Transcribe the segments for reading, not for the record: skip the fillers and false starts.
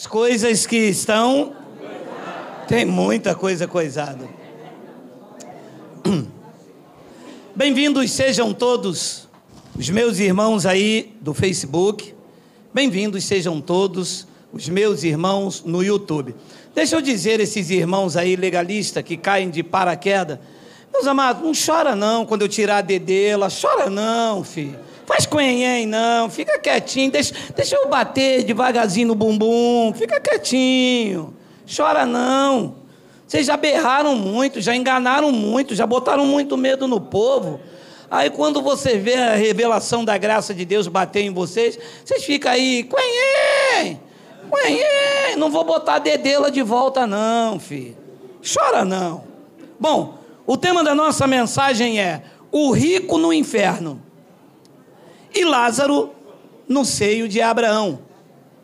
As coisas que estão... Tem muita coisa coisada. Bem-vindos sejam todos os meus irmãos aí do Facebook. Bem-vindos sejam todos os meus irmãos no YouTube. Deixa eu dizer esses irmãos aí legalistas que caem de paraquedas. Meus amados, não chora não quando eu tirar a dedela. Chora não, filho. Faz coenhen não. Fica quietinho. Deixa eu bater devagarzinho no bumbum. Fica quietinho. Chora não. Vocês já berraram muito, já enganaram muito, já botaram muito medo no povo. Aí quando você vê a revelação da graça de Deus bater em vocês, vocês ficam aí, coenhen, não vou botar a dedela de volta não, filho. Chora não. Bom, o tema da nossa mensagem é o rico no inferno e Lázaro no seio de Abraão.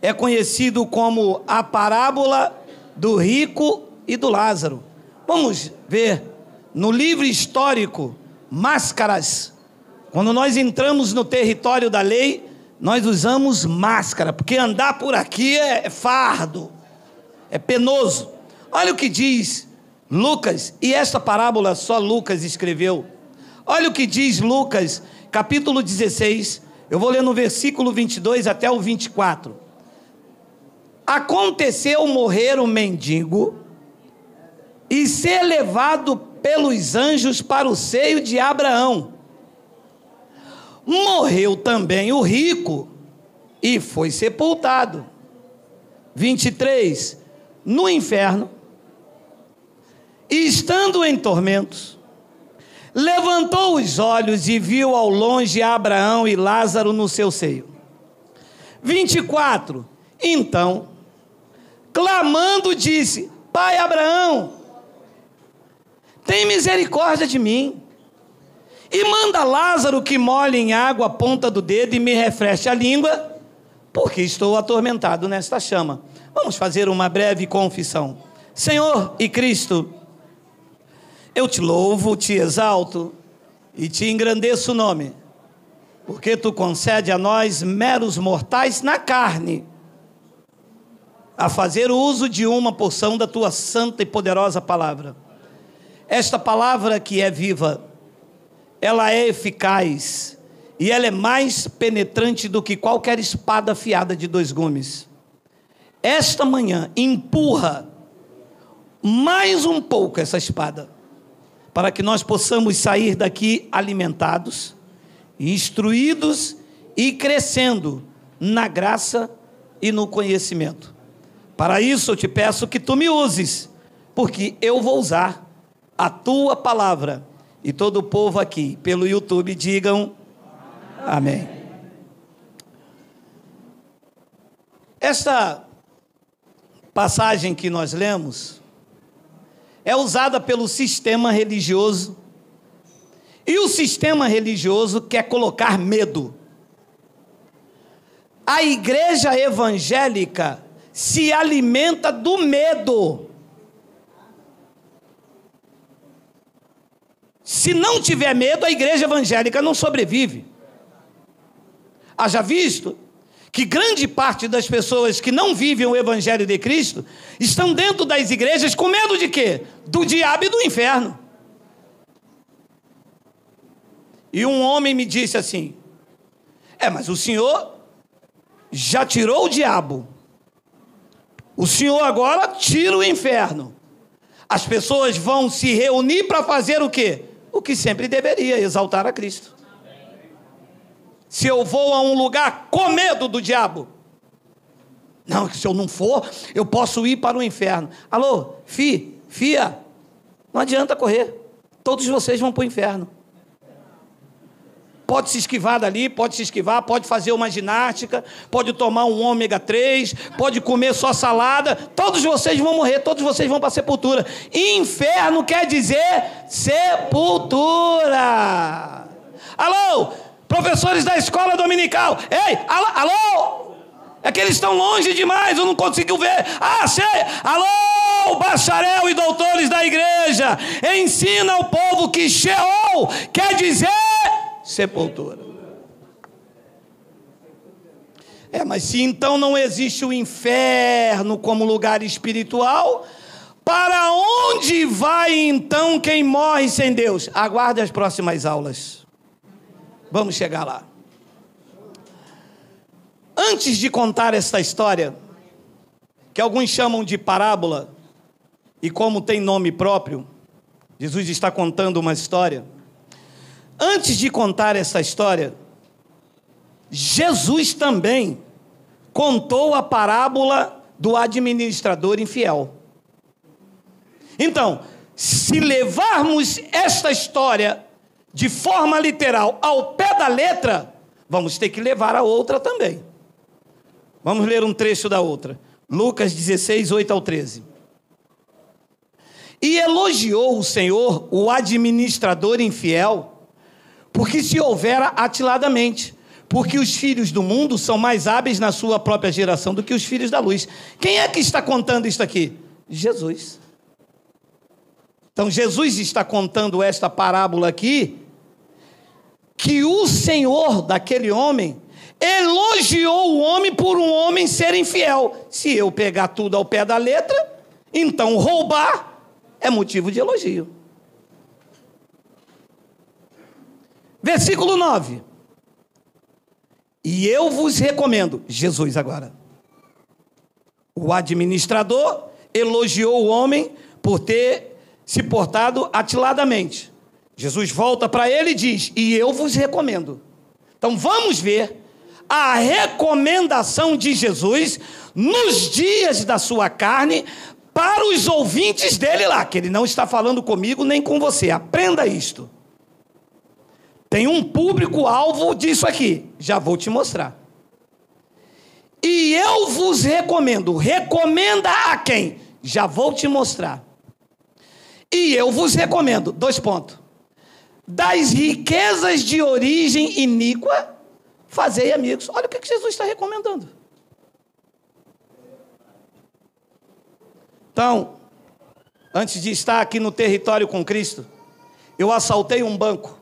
É conhecido como a parábola do rico e do Lázaro. Vamos ver no livro histórico Máscaras. Quando nós entramos no território da lei, nós usamos máscara, porque andar por aqui é fardo, é penoso. Olha o que diz Lucas, e esta parábola só Lucas escreveu. Olha o que diz Lucas, capítulo 16, eu vou ler no versículo 22 até o 24. Aconteceu morrer o mendigo e ser levado pelos anjos para o seio de Abraão. Morreu também o rico e foi sepultado. 23. No inferno, e estando em tormentos, levantou os olhos e viu ao longe Abraão e Lázaro no seu seio. 24. Então, clamando, disse: Pai Abraão, tem misericórdia de mim, e manda Lázaro que molhe em água a ponta do dedo e me refresque a língua, porque estou atormentado nesta chama. Vamos fazer uma breve confissão. Senhor e Cristo, eu te louvo, te exalto e te engrandeço o nome, porque tu concede a nós, meros mortais na carne, a fazer uso de uma porção da tua santa e poderosa palavra. Esta palavra que é viva, ela é eficaz e ela é mais penetrante do que qualquer espada afiada de 2 gumes. Esta manhã, empurra mais um pouco essa espada, para que nós possamos sair daqui alimentados, instruídos e crescendo na graça e no conhecimento. Para isso eu te peço que tu me uses, porque eu vou usar a tua palavra. E todo o povo aqui pelo YouTube digam amém. Esta passagem que nós lemos é usada pelo sistema religioso, e o sistema religioso quer colocar medo. A igreja evangélica se alimenta do medo. Se não tiver medo, a igreja evangélica não sobrevive. Haja visto que grande parte das pessoas que não vivem o evangelho de Cristo estão dentro das igrejas com medo de quê? Do diabo e do inferno. E um homem me disse assim: mas o senhor já tirou o diabo, o senhor agora tira o inferno. As pessoas vão se reunir para fazer o quê? O que sempre deveria, exaltar a Cristo. Se eu vou a um lugar com medo do diabo, não, se eu não for, eu posso ir para o inferno. Alô, fia, não adianta correr, todos vocês vão para o inferno. Pode se esquivar dali, pode se esquivar, pode fazer uma ginástica, pode tomar um ômega 3, pode comer só salada, todos vocês vão morrer, todos vocês vão para a sepultura. Inferno quer dizer sepultura. Alô, professores da escola dominical, ei, alô, é que eles estão longe demais, eu não consigo ver. Sei, alô, bacharel e doutores da igreja, ensina ao povo que Sheol quer dizer sepultura. Mas se então não existe o inferno como lugar espiritual, para onde vai então quem morre sem Deus? Aguarde as próximas aulas. Vamos chegar lá. Antes de contar esta história, que alguns chamam de parábola, e como tem nome próprio, Jesus está contando uma história. Antes de contar essa história, Jesus também contou a parábola do administrador infiel. Então, se levarmos esta história de forma literal ao pé da letra, vamos ter que levar a outra também. Vamos ler um trecho da outra. Lucas 16, 8 ao 13. E elogiou o Senhor o administrador infiel, porque se houvera atiladamente, porque os filhos do mundo são mais hábeis na sua própria geração do que os filhos da luz. Quem é que está contando isso aqui? Jesus. Então Jesus está contando esta parábola aqui, que o Senhor daquele homem elogiou o homem por um homem ser infiel. Se eu pegar tudo ao pé da letra, então roubar é motivo de elogio. Versículo 9. E eu vos recomendo, Jesus agora, o administrador elogiou o homem por ter se portado atiladamente. Jesus volta para ele e diz, e eu vos recomendo. Então vamos ver a recomendação de Jesus nos dias da sua carne para os ouvintes dele lá, que ele não está falando comigo nem com você. Aprenda isto. Tem um público-alvo disso aqui. Já vou te mostrar. E eu vos recomendo. Recomenda a quem? Já vou te mostrar. E eu vos recomendo. 2 pontos. Das riquezas de origem iníqua, fazei amigos. Olha o que Jesus está recomendando. Então, antes de estar aqui no território com Cristo, eu assaltei um banco.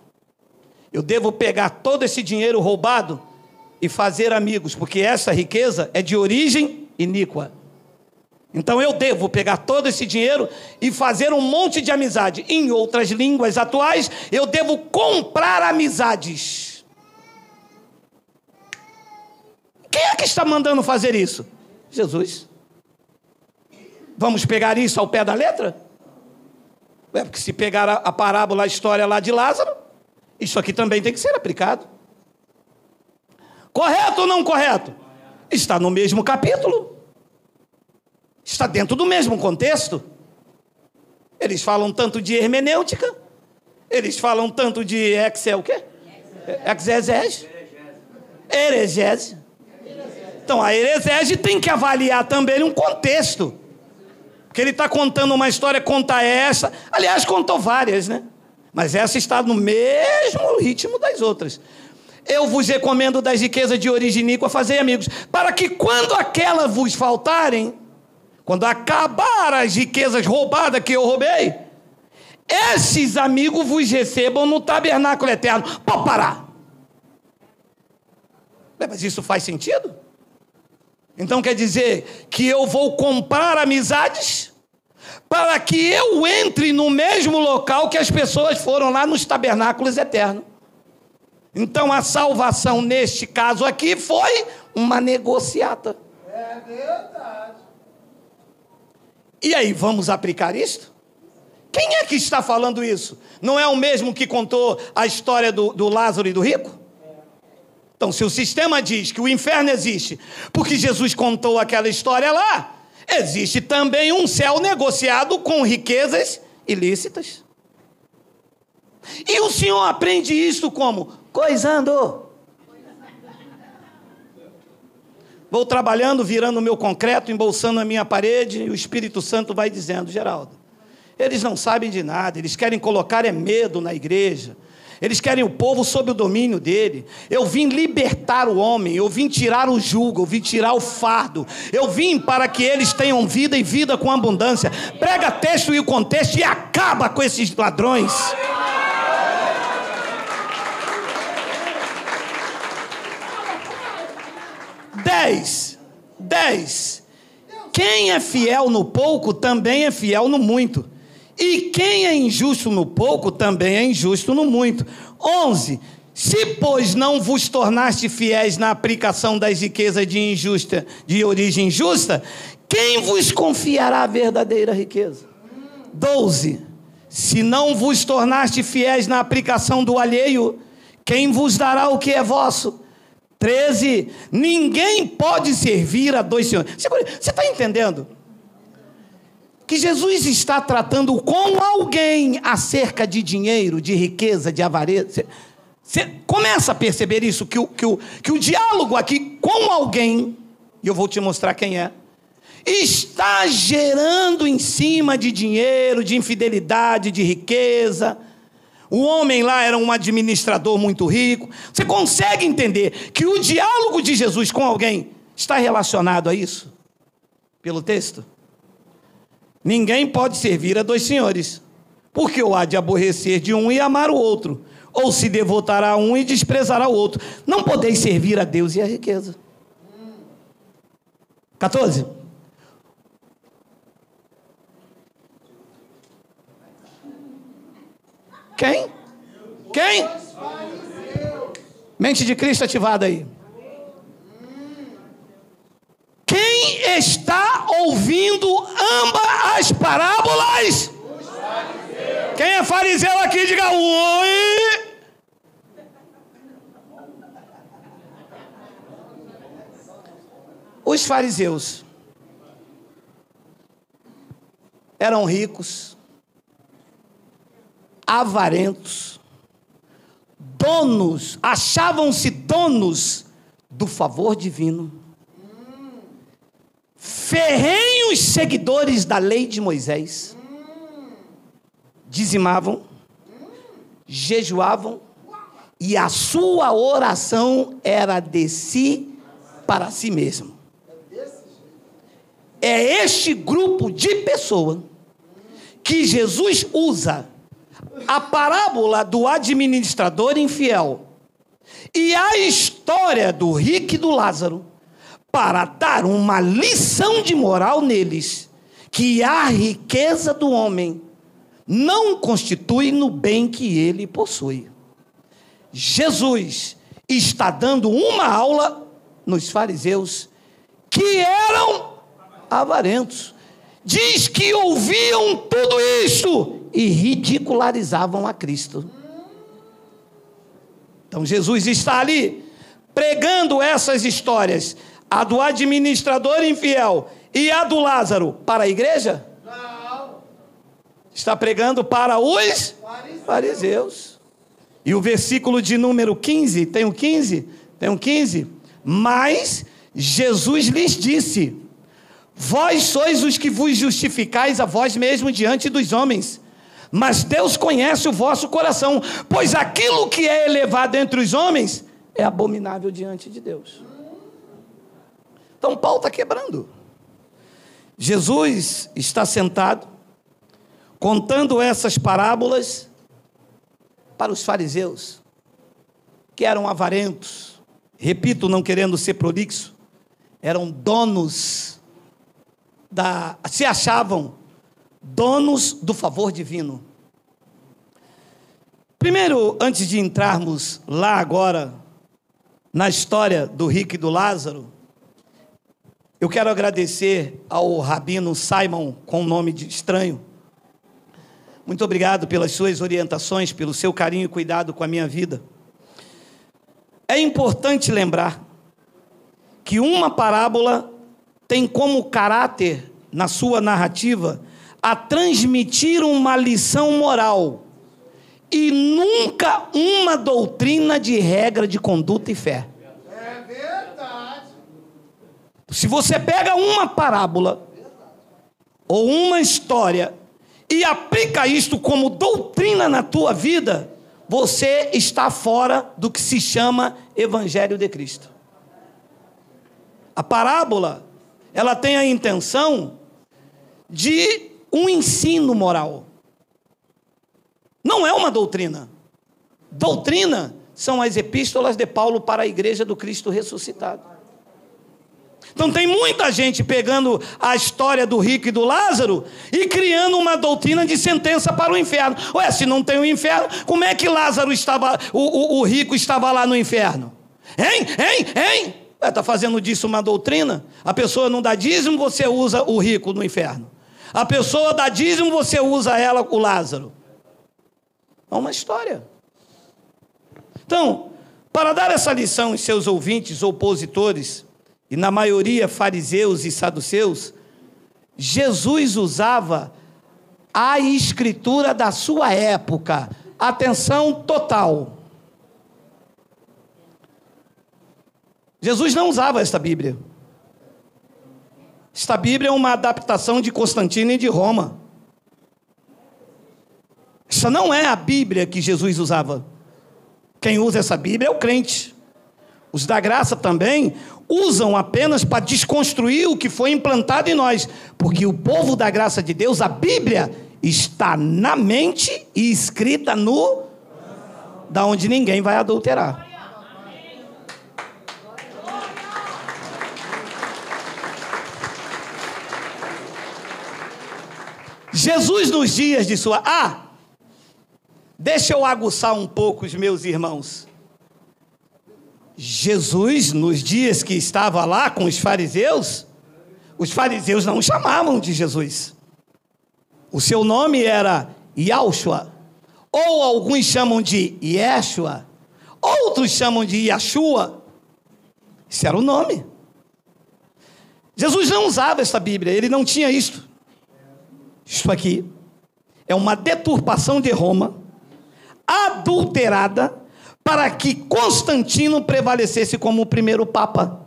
Eu devo pegar todo esse dinheiro roubado e fazer amigos, porque essa riqueza é de origem iníqua. Então eu devo pegar todo esse dinheiro e fazer um monte de amizade. Em outras línguas atuais, eu devo comprar amizades. Quem é que está mandando fazer isso? Jesus. Vamos pegar isso ao pé da letra? Porque se pegar a parábola, a história lá de Lázaro, isso aqui também tem que ser aplicado. Correto ou não correto? Está no mesmo capítulo. Está dentro do mesmo contexto. Eles falam tanto de hermenêutica. Eles falam tanto de o quê? Exegese. Heresiese. Então a heresiese tem que avaliar também um contexto. Porque ele está contando uma história, conta essa. Aliás, contou várias, né? Mas essa está no mesmo ritmo das outras. Eu vos recomendo das riquezas de origem iníqua, fazei amigos, para que quando aquelas vos faltarem, quando acabar as riquezas roubadas que eu roubei, esses amigos vos recebam no tabernáculo eterno. Pode parar. Mas isso faz sentido? Então quer dizer que eu vou comprar amizades para que eu entre no mesmo local que as pessoas foram lá nos tabernáculos eternos. Então a salvação neste caso aqui foi uma negociata. É verdade. E aí, vamos aplicar isto? Quem é que está falando isso? Não é o mesmo que contou a história do Lázaro e do rico? Então, se o sistema diz que o inferno existe porque Jesus contou aquela história lá, existe também um céu negociado com riquezas ilícitas. E o senhor aprende isso como? Coisando. Vou trabalhando, virando o meu concreto, embolsando a minha parede, e o Espírito Santo vai dizendo, Geraldo, eles não sabem de nada, eles querem colocar medo na igreja, eles querem o povo sob o domínio dele. Eu vim libertar o homem, eu vim tirar o jugo, eu vim tirar o fardo, eu vim para que eles tenham vida e vida com abundância. Prega texto e o contexto e acaba com esses ladrões. 10. Quem é fiel no pouco, também é fiel no muito. E quem é injusto no pouco, também é injusto no muito. 11. Se, pois, não vos tornaste fiéis na aplicação das riquezas de origem injusta, quem vos confiará a verdadeira riqueza? 12. Se não vos tornaste fiéis na aplicação do alheio, quem vos dará o que é vosso? 13. Ninguém pode servir a dois senhores. Você está entendendo? Que Jesus está tratando com alguém acerca de dinheiro, de riqueza, de avareza. Você começa a perceber isso, que o diálogo aqui com alguém, e eu vou te mostrar quem é, está gerando em cima de dinheiro, de infidelidade, de riqueza. O homem lá era um administrador muito rico. Você consegue entender que o diálogo de Jesus com alguém está relacionado a isso? Pelo texto? Ninguém pode servir a dois senhores, porque ou há de aborrecer de um e amar o outro, ou se devotará a um e desprezará o outro. Não podeis servir a Deus e a riqueza. 14. Quem? Mente de Cristo ativada aí. Quem está ouvindo ambas as parábolas? Quem é fariseu aqui, diga oi. Os fariseus eram ricos, avarentos, donos, achavam-se donos do favor divino, ferrenhos seguidores da lei de Moisés, dizimavam, jejuavam, e a sua oração era de si para si mesmo. É este grupo de pessoas que Jesus usa a parábola do administrador infiel e a história do rico e do Lázaro para dar uma lição de moral neles, que a riqueza do homem não constitui no bem que ele possui. Jesus está dando uma aula nos fariseus que eram avarentos. Diz que ouviam tudo isto e ridicularizavam a Cristo. Então Jesus está ali pregando essas histórias, a do administrador infiel e a do Lázaro, para a igreja? Não. Está pregando para os fariseus. E o versículo de número 15, tem o 15? Tem o 15? Mas Jesus lhes disse: vós sois os que vos justificais a vós mesmos diante dos homens, mas Deus conhece o vosso coração, pois aquilo que é elevado entre os homens é abominável diante de Deus. Então o pau está quebrando. Jesus está sentado, contando essas parábolas para os fariseus, que eram avarentos, repito, não querendo ser prolixo, eram donos se achavam donos do favor divino. Primeiro, antes de entrarmos lá agora, na história do rico e do Lázaro, eu quero agradecer ao rabino Simon, com um nome estranho. Muito obrigado pelas suas orientações, pelo seu carinho e cuidado com a minha vida. É importante lembrar que uma parábola tem como caráter, na sua narrativa, a transmitir uma lição moral e nunca uma doutrina de regra de conduta e fé. É verdade. Se você pega uma parábola ou uma história e aplica isto como doutrina na tua vida, você está fora do que se chama Evangelho de Cristo. A parábola, ela tem a intenção de um ensino moral. Não é uma doutrina. Doutrina são as epístolas de Paulo para a igreja do Cristo ressuscitado. Então tem muita gente pegando a história do rico e do Lázaro e criando uma doutrina de sentença para o inferno. Ué, se não tem o inferno, como é que Lázaro estava, o rico estava lá no inferno? Hein? Está fazendo disso uma doutrina? A pessoa não dá dízimo, você usa o rico no inferno. A pessoa dá dízimo, você usa ela, o Lázaro. É uma história. Então, para dar essa lição aos seus ouvintes opositores, e na maioria fariseus e saduceus, Jesus usava a escritura da sua época. Atenção total. Jesus não usava esta Bíblia. Esta Bíblia é uma adaptação de Constantino e de Roma. Essa não é a Bíblia que Jesus usava. Quem usa essa Bíblia é o crente. Os da graça também usam apenas para desconstruir o que foi implantado em nós. Porque o povo da graça de Deus, a Bíblia, está na mente e escrita no... da onde ninguém vai adulterar. Jesus nos dias de sua... deixa eu aguçar um pouco os meus irmãos. Jesus, nos dias que estava lá com os fariseus não o chamavam de Jesus. O seu nome era Yahshua, ou alguns chamam de Yeshua, outros chamam de Yahshua. Esse era o nome. Jesus não usava essa Bíblia, ele não tinha isto. Isto aqui é uma deturpação de Roma, adulterada, para que Constantino prevalecesse como o primeiro papa.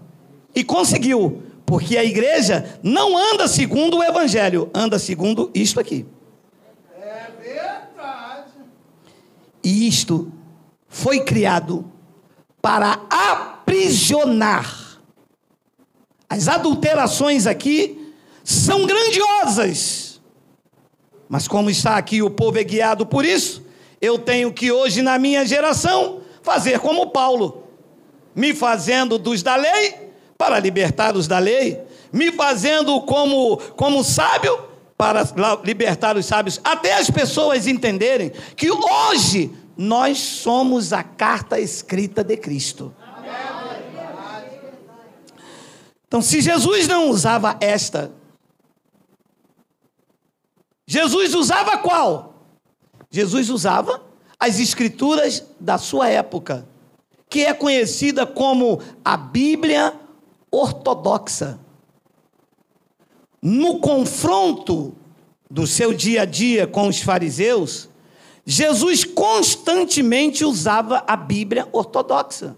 E conseguiu, porque a igreja não anda segundo o evangelho, anda segundo isto aqui. É verdade. E isto foi criado para aprisionar. As adulterações aqui são grandiosas. Mas como está aqui, o povo é guiado por isso, eu tenho que hoje, na minha geração, fazer como Paulo, me fazendo dos da lei, para libertar os da lei, me fazendo como sábio, para libertar os sábios, até as pessoas entenderem que hoje nós somos a carta escrita de Cristo. Então, se Jesus não usava esta, Jesus usava qual? Jesus usava as escrituras da sua época, que é conhecida como a Bíblia ortodoxa. No confronto do seu dia a dia com os fariseus, Jesus constantemente usava a Bíblia ortodoxa,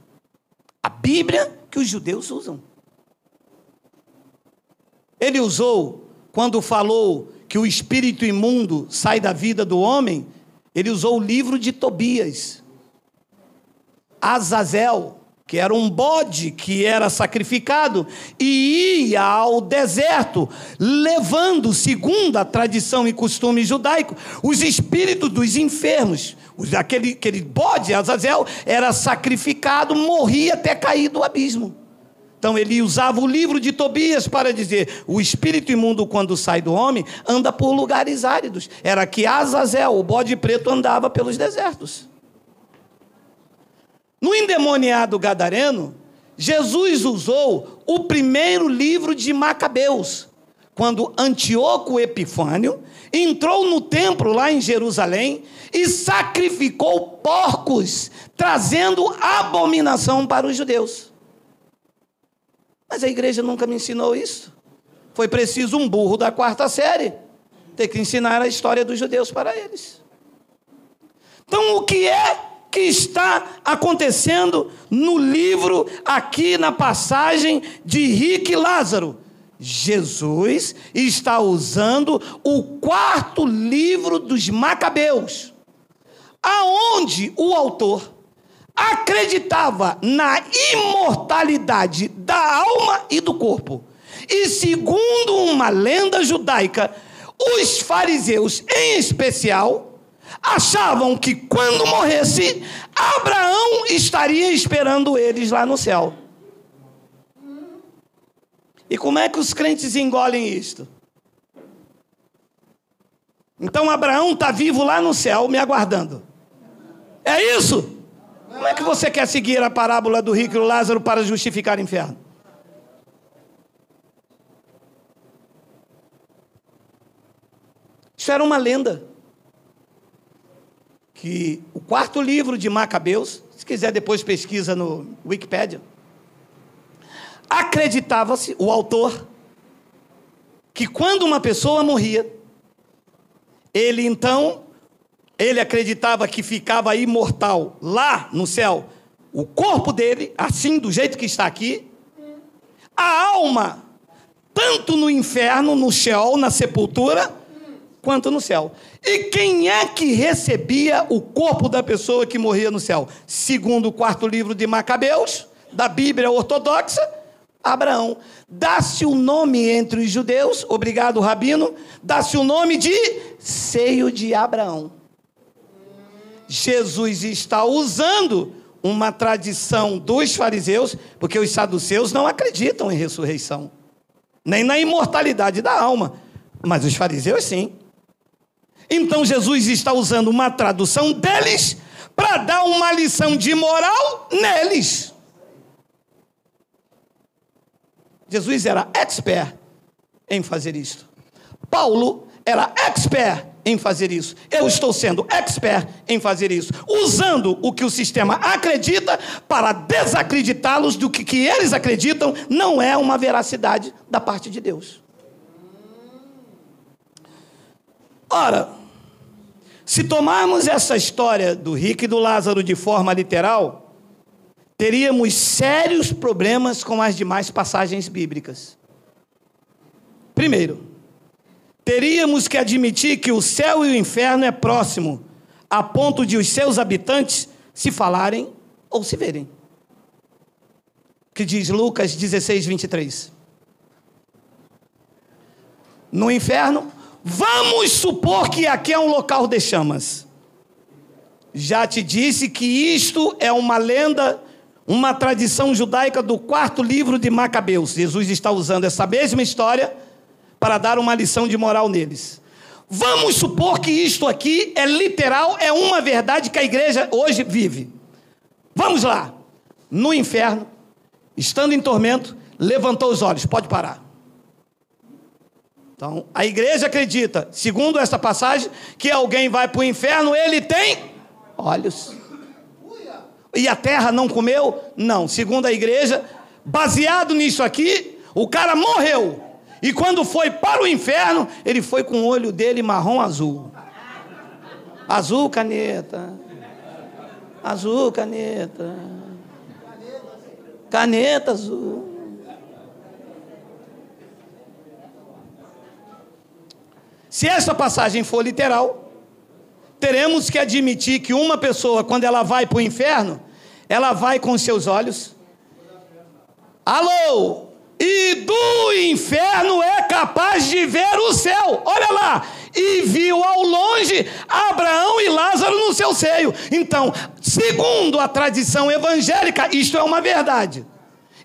a Bíblia que os judeus usam. Ele usou, quando falou que o espírito imundo sai da vida do homem, ele usou o livro de Tobias. Azazel, que era um bode que era sacrificado, e ia ao deserto, levando, segundo a tradição e costume judaico, os espíritos dos enfermos. Aquele bode, Azazel, era sacrificado, morria até cair do abismo. Então ele usava o livro de Tobias para dizer, o espírito imundo quando sai do homem, anda por lugares áridos. Era que Azazel, o bode preto, andava pelos desertos. No endemoniado gadareno, Jesus usou o primeiro livro de Macabeus, quando Antíoco Epifânio entrou no templo lá em Jerusalém e sacrificou porcos, trazendo abominação para os judeus. Mas a igreja nunca me ensinou isso. Foi preciso um burro da 4ª série ter que ensinar a história dos judeus para eles. Então, o que é que está acontecendo no livro, aqui na passagem de rico e Lázaro? Jesus está usando o 4º livro dos Macabeus, aonde o autor acreditava na imortalidade da alma e do corpo. E segundo uma lenda judaica, os fariseus em especial achavam que quando morresse, Abraão estaria esperando eles lá no céu. E como é que os crentes engolem isto? Então Abraão está vivo lá no céu, me aguardando. É isso? Como é que você quer seguir a parábola do rico e do Lázaro para justificar o inferno? Isso era uma lenda. Que o 4º livro de Macabeus, se quiser depois pesquisa no Wikipedia, acreditava-se, o autor, que quando uma pessoa morria, ele acreditava que ficava imortal lá no céu, o corpo dele, assim, do jeito que está aqui, a alma, tanto no inferno, no Sheol, na sepultura, quanto no céu. E quem é que recebia o corpo da pessoa que morria no céu? Segundo o 4º livro de Macabeus, da Bíblia ortodoxa, Abraão. Dá-se o nome entre os judeus, obrigado, Rabino, dá-se o nome de seio de Abraão. Jesus está usando uma tradição dos fariseus, porque os saduceus não acreditam em ressurreição, nem na imortalidade da alma, mas os fariseus sim. Então Jesus está usando uma tradução deles para dar uma lição de moral neles. Jesus era expert em fazer isso. Paulo era expert em fazer isso. Eu estou sendo expert em fazer isso, usando o que o sistema acredita para desacreditá-los do que eles acreditam não é uma veracidade da parte de Deus. Ora, se tomarmos essa história do rico e do Lázaro de forma literal, teríamos sérios problemas com as demais passagens bíblicas. Primeiro, teríamos que admitir que o céu e o inferno é próximo, a ponto de os seus habitantes se falarem ou se verem. Que diz Lucas 16, 23. No inferno, vamos supor que aqui é um local de chamas. Já te disse que isto é uma lenda, uma tradição judaica do 4º livro de Macabeus. Jesus está usando essa mesma história para dar uma lição de moral neles. Vamos supor que isto aqui é literal, é uma verdade que a igreja hoje vive. Vamos lá. No inferno, estando em tormento, levantou os olhos. Pode parar. Então, a igreja acredita, segundo esta passagem, que alguém vai para o inferno, ele tem olhos. E a terra não comeu? Não. Segundo a igreja, baseado nisso aqui, o cara morreu. E quando foi para o inferno, ele foi com o olho dele marrom azul. Azul, caneta. Azul, caneta. Caneta azul. Se essa passagem for literal, teremos que admitir que uma pessoa, quando ela vai para o inferno, ela vai com seus olhos. Alô! E do inferno é capaz de ver o céu. Olha lá. E viu ao longe Abraão e Lázaro no seu seio. Então, segundo a tradição evangélica, isto é uma verdade.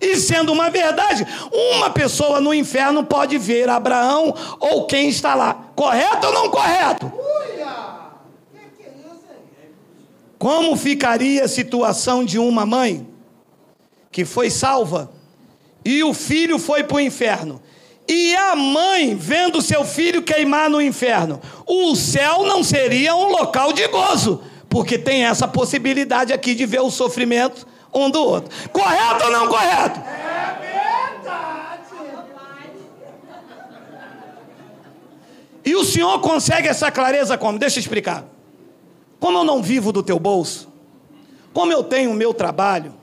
E sendo uma verdade, uma pessoa no inferno pode ver Abraão ou quem está lá. Correto ou não correto? Como ficaria a situação de uma mãe que foi salva e o filho foi para o inferno? E a mãe vendo seu filho queimar no inferno. O céu não seria um local de gozo, porque tem essa possibilidade aqui de ver o sofrimento um do outro. Correto ou não correto? É verdade. E o senhor consegue essa clareza como? Deixa eu explicar. Como eu não vivo do teu bolso, como eu tenho o meu trabalho,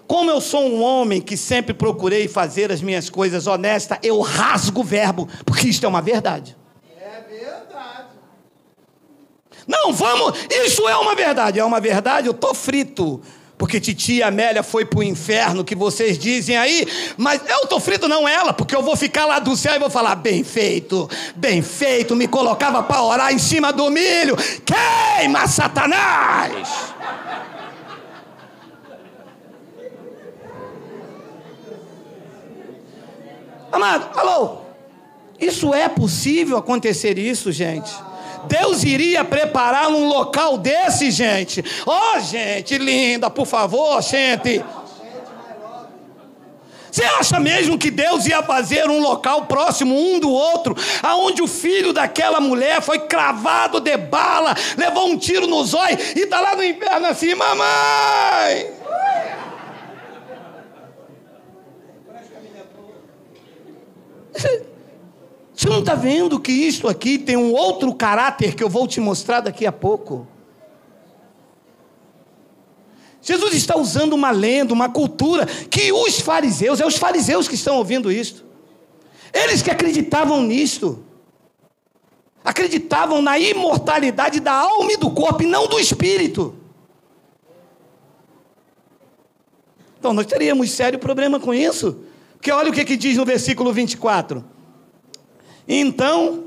como eu sou um homem que sempre procurei fazer as minhas coisas honestas, eu rasgo o verbo, porque isto é uma verdade. É verdade. Não, vamos, isso é uma verdade, eu tô frito. Porque titia Amélia foi para o inferno, que vocês dizem aí, mas eu estou frito não ela, porque eu vou ficar lá do céu e vou falar, bem feito, me colocava para orar em cima do milho, queima Satanás! Amado, alô? Isso é possível acontecer isso, gente? Deus iria preparar um local desse, gente? Oh, gente linda, por favor, gente. Você acha mesmo que Deus ia fazer um local próximo um do outro, aonde o filho daquela mulher foi cravado de bala, levou um tiro no zóio e está lá no inferno assim, mamãe? Você não está vendo que isto aqui tem um outro caráter que eu vou te mostrar daqui a pouco? Jesus está usando uma lenda, uma cultura, que os fariseus, é os fariseus que estão ouvindo isto. Eles que acreditavam nisto. Acreditavam na imortalidade da alma e do corpo, e não do espírito. Então nós teríamos sério problema com isso. Porque olha o que diz no versículo 24. Então,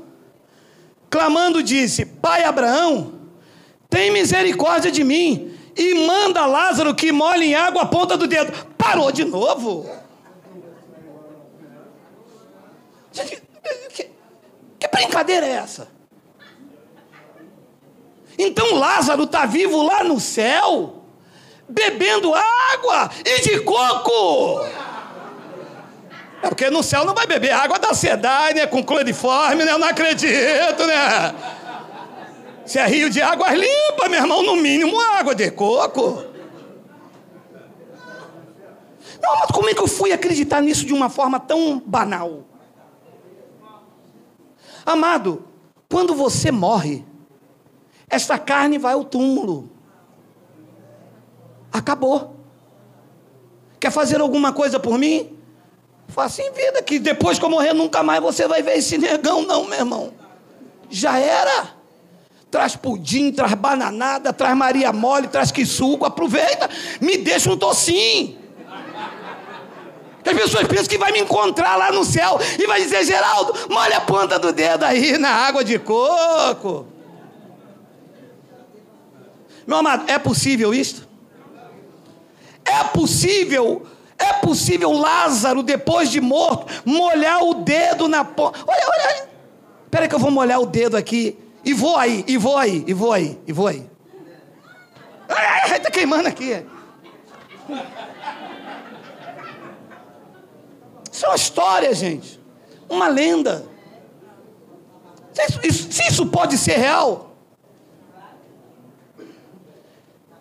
clamando disse, Pai Abraão, tem misericórdia de mim, e manda Lázaro que molhe em água a ponta do dedo. Parou de novo. Que brincadeira é essa? Então Lázaro está vivo lá no céu, bebendo água e de coco. É porque no céu não vai beber água da cidade, né? Com cloriforme, né? Eu não acredito, né? Se é rio de água limpa, meu irmão, no mínimo água de coco. Não, mas como é que eu fui acreditar nisso de uma forma tão banal? Amado, quando você morre, esta carne vai ao túmulo. Acabou. Quer fazer alguma coisa por mim? Faça em vida, que depois que eu morrer nunca mais você vai ver esse negão não, meu irmão. Já era. Traz pudim, traz bananada, traz Maria mole, traz quissuco, aproveita, me deixa um tocinho. As pessoas pensam que vai me encontrar lá no céu e vai dizer, Geraldo, molha a ponta do dedo aí na água de coco. Meu amado, é possível isto? É possível Lázaro, depois de morto, molhar o dedo na ponta. Olha. Espera que eu vou molhar o dedo aqui. E vou aí. Ai, tá queimando aqui. Isso é uma história, gente. Uma lenda. Se isso pode ser real.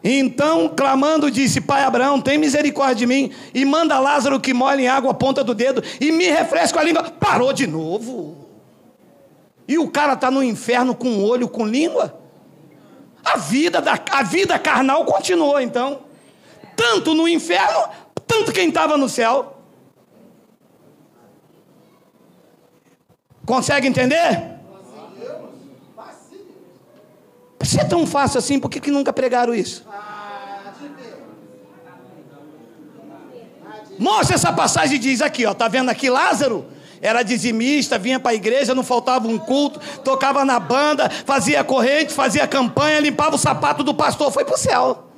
Então, clamando, disse, Pai Abraão, tem misericórdia de mim, e manda Lázaro que molhe em água a ponta do dedo, e me refresque a língua. Parou de novo. E o cara está no inferno com olho, com língua? A vida carnal continuou, então. Tanto no inferno, tanto quem estava no céu. Consegue entender? Se é tão fácil assim, por que nunca pregaram isso? Mostra essa passagem e diz aqui, ó, tá vendo aqui Lázaro? Era dizimista, vinha para a igreja, não faltava um culto, tocava na banda, fazia corrente, fazia campanha, limpava o sapato do pastor, foi para o céu.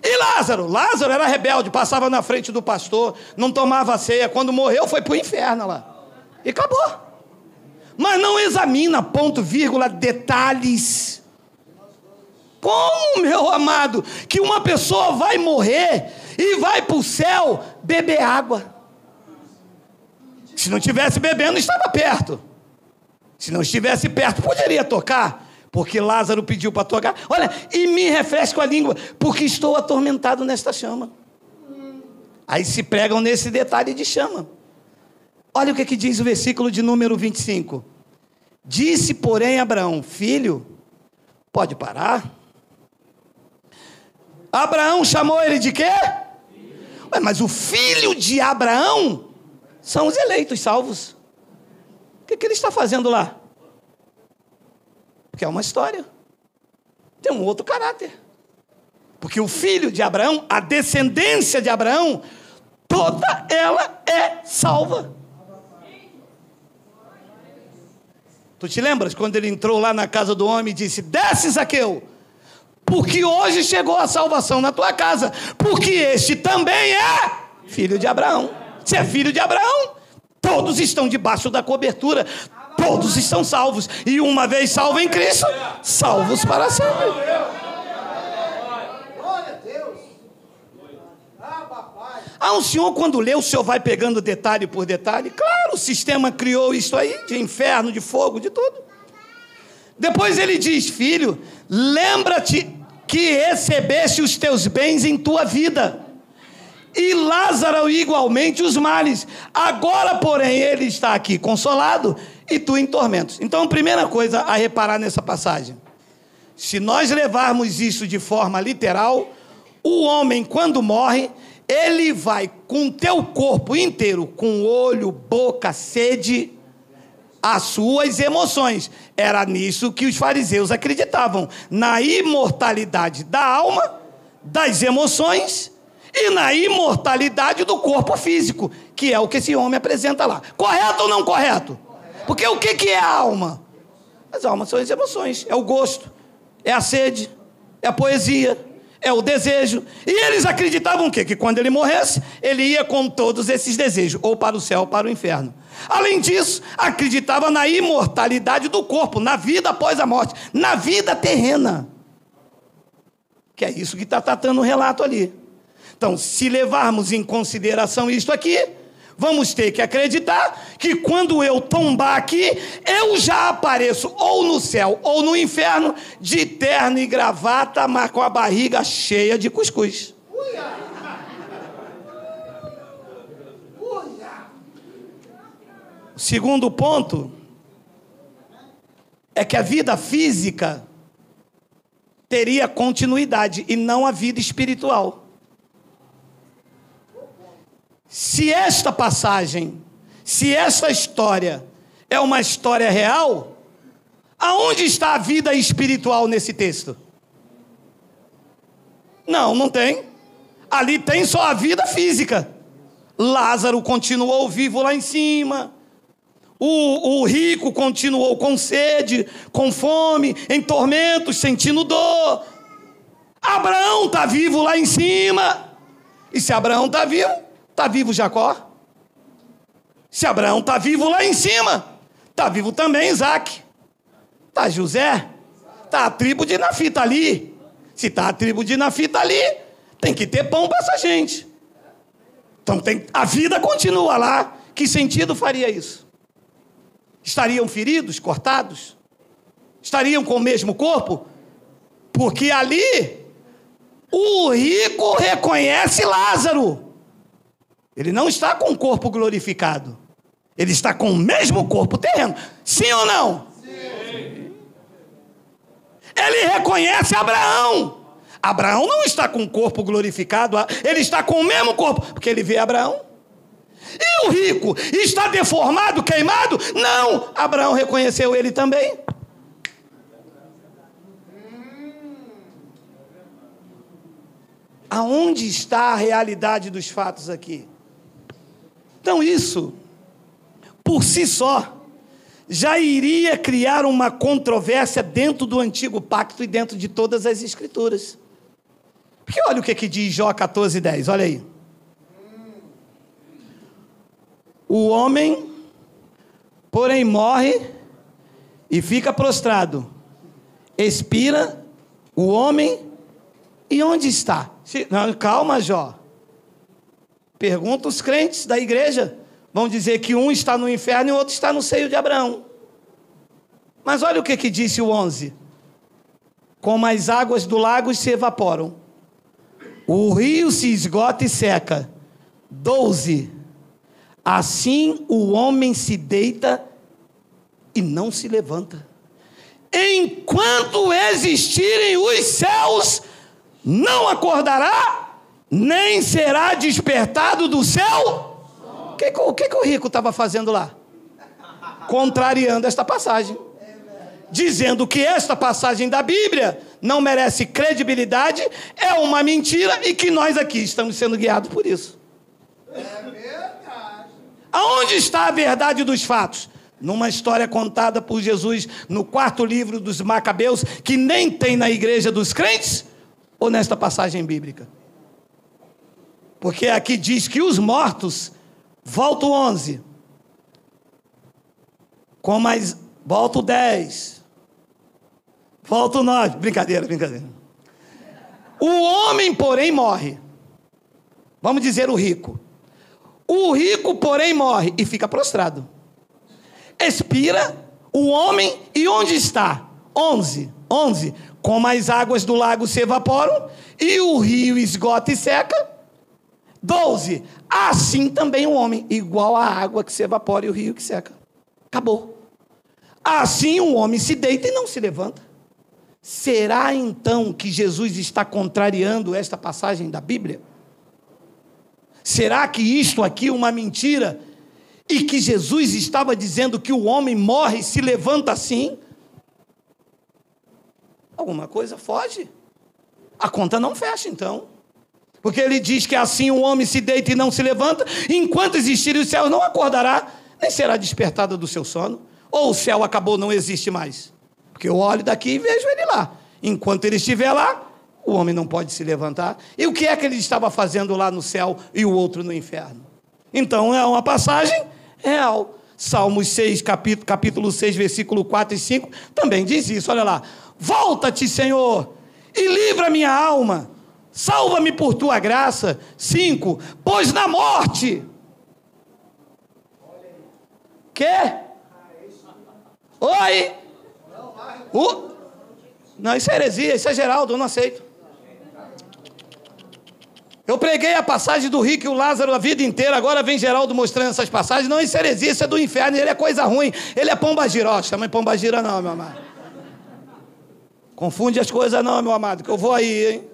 E Lázaro? Lázaro era rebelde, passava na frente do pastor, não tomava ceia, quando morreu foi para o inferno lá. E acabou. Mas não examina, ponto, vírgula, detalhes. Como, meu amado, que uma pessoa vai morrer e vai para o céu beber água? Se não estivesse bebendo, estava perto. Se não estivesse perto, poderia tocar, porque Lázaro pediu para tocar. Olha, e me refresco a língua, porque estou atormentado nesta chama. Aí se pregam nesse detalhe de chama. Olha o que diz o versículo de número 25. Disse, porém, Abraão, filho, pode parar? Abraão chamou ele de quê? Ué, mas o filho de Abraão são os eleitos, salvos. O que ele está fazendo lá? Porque é uma história. Tem um outro caráter. Porque o filho de Abraão, a descendência de Abraão, toda ela é salva. Tu te lembras quando ele entrou lá na casa do homem e disse, desce, Zaqueu, porque hoje chegou a salvação na tua casa, porque este também é filho de Abraão. Se é filho de Abraão, todos estão debaixo da cobertura. Todos estão salvos. E uma vez salvo em Cristo, salvos para sempre. O senhor, quando lê, o senhor vai pegando detalhe por detalhe. Claro, o sistema criou isso aí, de inferno, de fogo, de tudo. Depois ele diz: filho, lembra-te que recebeste os teus bens em tua vida, e Lázaro igualmente os males. Agora, porém, ele está aqui consolado, e tu em tormentos. Então, a primeira coisa a reparar nessa passagem: se nós levarmos isso de forma literal, o homem, quando morre, ele vai com teu corpo inteiro, com olho, boca, sede, as suas emoções. Era nisso que os fariseus acreditavam, na imortalidade da alma, das emoções e na imortalidade do corpo físico, que é o que esse homem apresenta lá. Correto ou não correto? Porque o que é a alma? As almas são as emoções, é o gosto, é a sede, é a poesia, é o desejo. E eles acreditavam o quê? Que quando ele morresse, ele ia com todos esses desejos, ou para o céu ou para o inferno. Além disso, acreditava na imortalidade do corpo, na vida após a morte, na vida terrena. Que é isso que está tratando o relato ali. Então, se levarmos em consideração isto aqui, vamos ter que acreditar que quando eu tombar aqui, eu já apareço ou no céu ou no inferno, de terno e gravata, mas com a barriga cheia de cuscuz. O segundo ponto é que a vida física teria continuidade e não a vida espiritual. Se esta passagem, se esta história é uma história real, aonde está a vida espiritual nesse texto? Não tem. Ali tem só a vida física. Lázaro continuou vivo lá em cima. O rico continuou com sede, com fome, em tormentos, sentindo dor. Abraão está vivo lá em cima. E se Abraão está vivo Jacó? Se Abraão está vivo lá em cima, está vivo também Isaac. Está José. Está a tribo de Nafita ali. Se está a tribo de Nafita ali, tem que ter pão para essa gente. Então a vida continua lá. Que sentido faria isso? Estariam feridos, cortados? Estariam com o mesmo corpo? Porque ali o rico reconhece Lázaro. Ele não está com o corpo glorificado. Ele está com o mesmo corpo terreno. Sim ou não? Sim. Ele reconhece Abraão. Abraão não está com o corpo glorificado. Ele está com o mesmo corpo, porque ele vê Abraão. E o rico está deformado, queimado? Não. Abraão reconheceu ele também. Aonde está a realidade dos fatos aqui? Então isso, por si só, já iria criar uma controvérsia dentro do antigo pacto e dentro de todas as escrituras. Porque olha o que diz Jó 14:10, olha aí. O homem, porém, morre e fica prostrado. Expira o homem, e onde está? Não, calma, Jó. Pergunta os crentes da igreja. Vão dizer que um está no inferno e o outro está no seio de Abraão. Mas olha o que disse o 11. Como as águas do lago se evaporam, o rio se esgota e seca. 12. Assim o homem se deita e não se levanta. Enquanto existirem os céus, não acordará, nem será despertado do céu. O que o rico estava fazendo lá? Contrariando esta passagem. Dizendo que esta passagem da Bíblia não merece credibilidade, é uma mentira e que nós aqui estamos sendo guiados por isso. É verdade. Aonde está a verdade dos fatos? Numa história contada por Jesus no 4º livro dos Macabeus, que nem tem na igreja dos crentes, ou nesta passagem bíblica? Porque aqui diz que os mortos Volta o 11. Volta o 10. Volta o 9. Brincadeira. O homem, porém, morre. Vamos dizer o rico. O rico, porém, morre e fica prostrado. Expira o homem e onde está? 11. Como as águas do lago se evaporam e o rio esgota e seca. 12. Assim também o homem, igual à água que se evapora e o rio que seca. Acabou. Assim o homem se deita e não se levanta. Será então que Jesus está contrariando esta passagem da Bíblia? Será que isto aqui é uma mentira? E que Jesus estava dizendo que o homem morre e se levanta assim? Alguma coisa foge. A conta não fecha então. Porque ele diz que assim o homem se deita e não se levanta, enquanto existirem os céus não acordará, nem será despertado do seu sono. Ou o céu acabou, não existe mais. Porque eu olho daqui e vejo ele lá. Enquanto ele estiver lá, o homem não pode se levantar. E o que é que ele estava fazendo lá no céu e o outro no inferno? Então é uma passagem real. Salmos 6, capítulo 6, versículo 4 e 5, também diz isso, olha lá. Volta-te, Senhor, e livra minha alma. Salva-me por tua graça. 5, pois na morte. Quê? Oi? Não, isso é heresia, isso é Geraldo, eu não aceito. Eu preguei a passagem do rico e o Lázaro a vida inteira, agora vem Geraldo mostrando essas passagens. Não, isso é heresia, isso é do inferno, ele é coisa ruim, ele é pombagira. Chama de pombagira não, meu amado. Confunde as coisas não, meu amado, que eu vou aí, hein?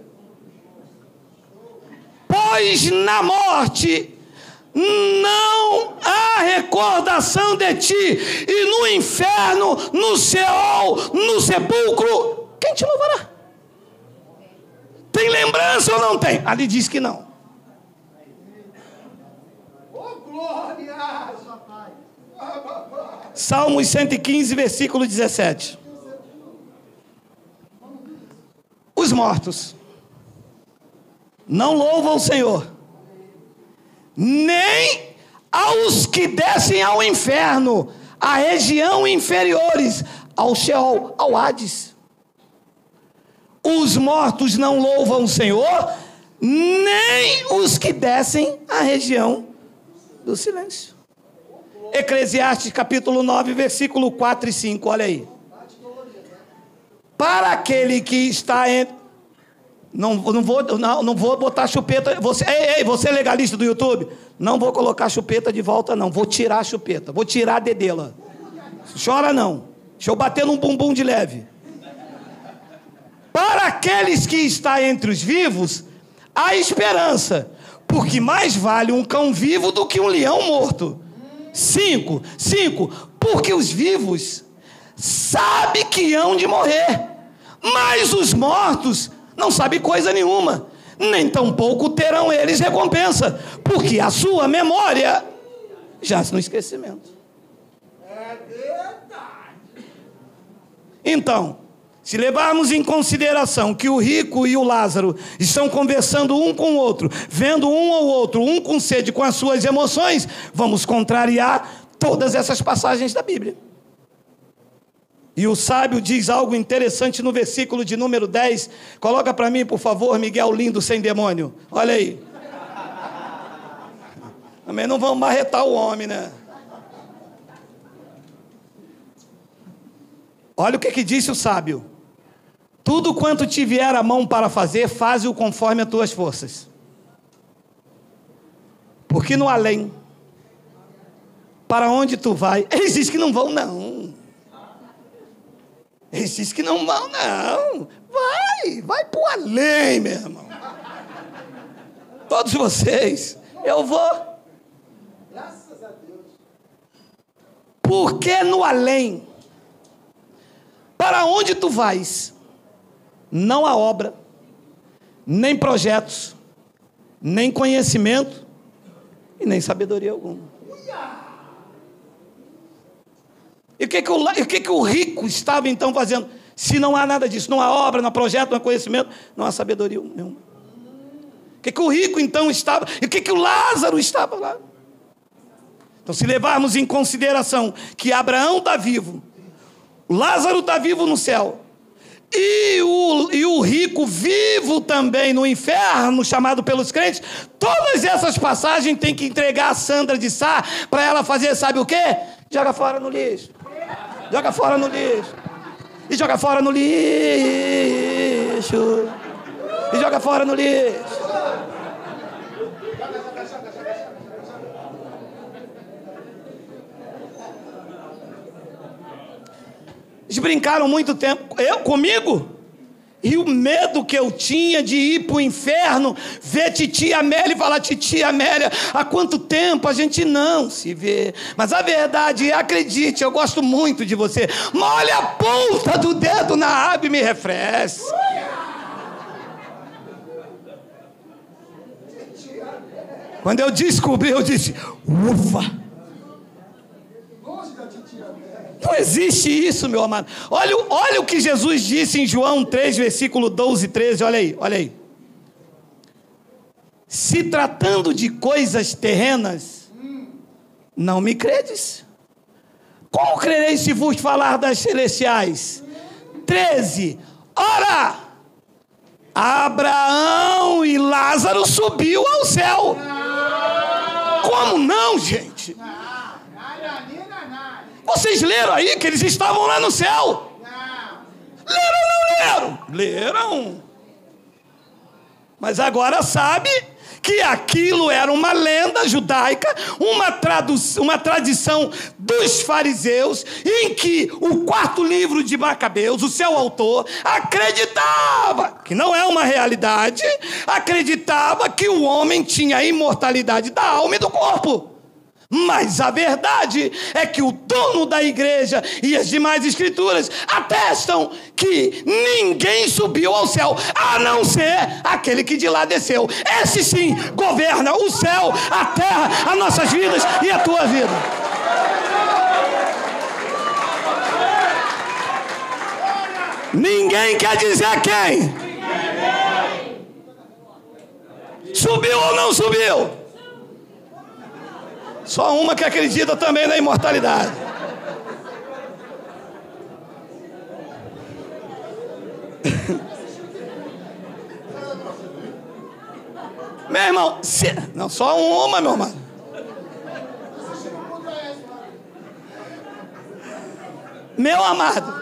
Pois na morte não há recordação de ti, e no inferno, no Seol, no sepulcro, quem te louvará? Tem lembrança ou não tem? Ali diz que não. Oh, glória! Salmos 115, versículo 17. Os mortos não louvam o Senhor, nem aos que descem ao inferno, à região inferiores, ao Sheol, ao Hades. Os mortos não louvam o Senhor, nem os que descem à região do silêncio. Eclesiastes capítulo 9, versículo 4 e 5, olha aí. Para aquele que está entre... Não vou botar chupeta. Você legalista do YouTube? Não vou colocar chupeta de volta, não. Vou tirar a chupeta. Vou tirar a dedela. Chora não. Deixa eu bater num bumbum de leve. Para aqueles que está entre os vivos, há esperança, porque mais vale um cão vivo do que um leão morto. 5, porque os vivos sabem que hão de morrer, mas os mortos não sabem coisa nenhuma, nem tampouco terão eles recompensa, porque a sua memória jaz no esquecimento. É verdade. Então, se levarmos em consideração que o rico e o Lázaro estão conversando um com o outro, vendo um ao outro, um com sede com as suas emoções, vamos contrariar todas essas passagens da Bíblia. E o sábio diz algo interessante no versículo de número 10. Coloca para mim, por favor, Miguel lindo sem demônio. Olha aí. Também não vamos marretar o homem, né? Olha o que disse o sábio. Tudo quanto te vier a mão para fazer, faze-o conforme as tuas forças. Porque no além, para onde tu vai, eles dizem que não vão, não. Eles dizem que não vão, não. Vai para o além, meu irmão. Todos vocês, eu vou. Graças a Deus. Porque no além, para onde tu vais, não há obra, nem projetos, nem conhecimento e nem sabedoria alguma. E o que o rico estava então fazendo? Se não há nada disso, não há obra, não há projeto, não há conhecimento, não há sabedoria nenhuma. O que o rico então estava? E o que o Lázaro estava lá? Então, se levarmos em consideração que Abraão está vivo, Lázaro está vivo no céu, e o rico vivo também no inferno, chamado pelos crentes, todas essas passagens tem que entregar a Sandra de Sá para ela fazer, sabe o quê? Joga fora no lixo. Joga fora no lixo. E joga fora no lixo. E joga fora no lixo. Eles brincaram muito tempo, comigo, e o medo que eu tinha de ir para o inferno, ver titia Amélia e falar: titia Amélia, há quanto tempo a gente não se vê? Mas a verdade é, acredite, eu gosto muito de você. Molhe a ponta do dedo na água e me refresque. Quando eu descobri, eu disse: ufa! Não existe isso, meu amado. Olha o que Jesus disse em João 3, versículo 12 e 13. Olha aí. Se tratando de coisas terrenas, não me credes. Como crereis se vos falar das celestiais? 13. Ora, Abraão e Lázaro subiu ao céu. Como não, gente? Vocês leram aí que eles estavam lá no céu? Leram ou não leram? Leram. Mas agora sabe que aquilo era uma lenda judaica, uma tradição dos fariseus, em que o 4º livro de Macabeus, o seu autor, acreditava, que não é uma realidade, acreditava que o homem tinha a imortalidade da alma e do corpo. Mas a verdade é que o dono da igreja e as demais escrituras atestam que ninguém subiu ao céu, a não ser aquele que de lá desceu. Esse sim governa o céu, a terra, as nossas vidas e a tua vida. Ninguém quer dizer quem? Subiu ou não subiu? Só uma que acredita também na imortalidade. Meu irmão, não, só uma, meu irmão. Meu amado,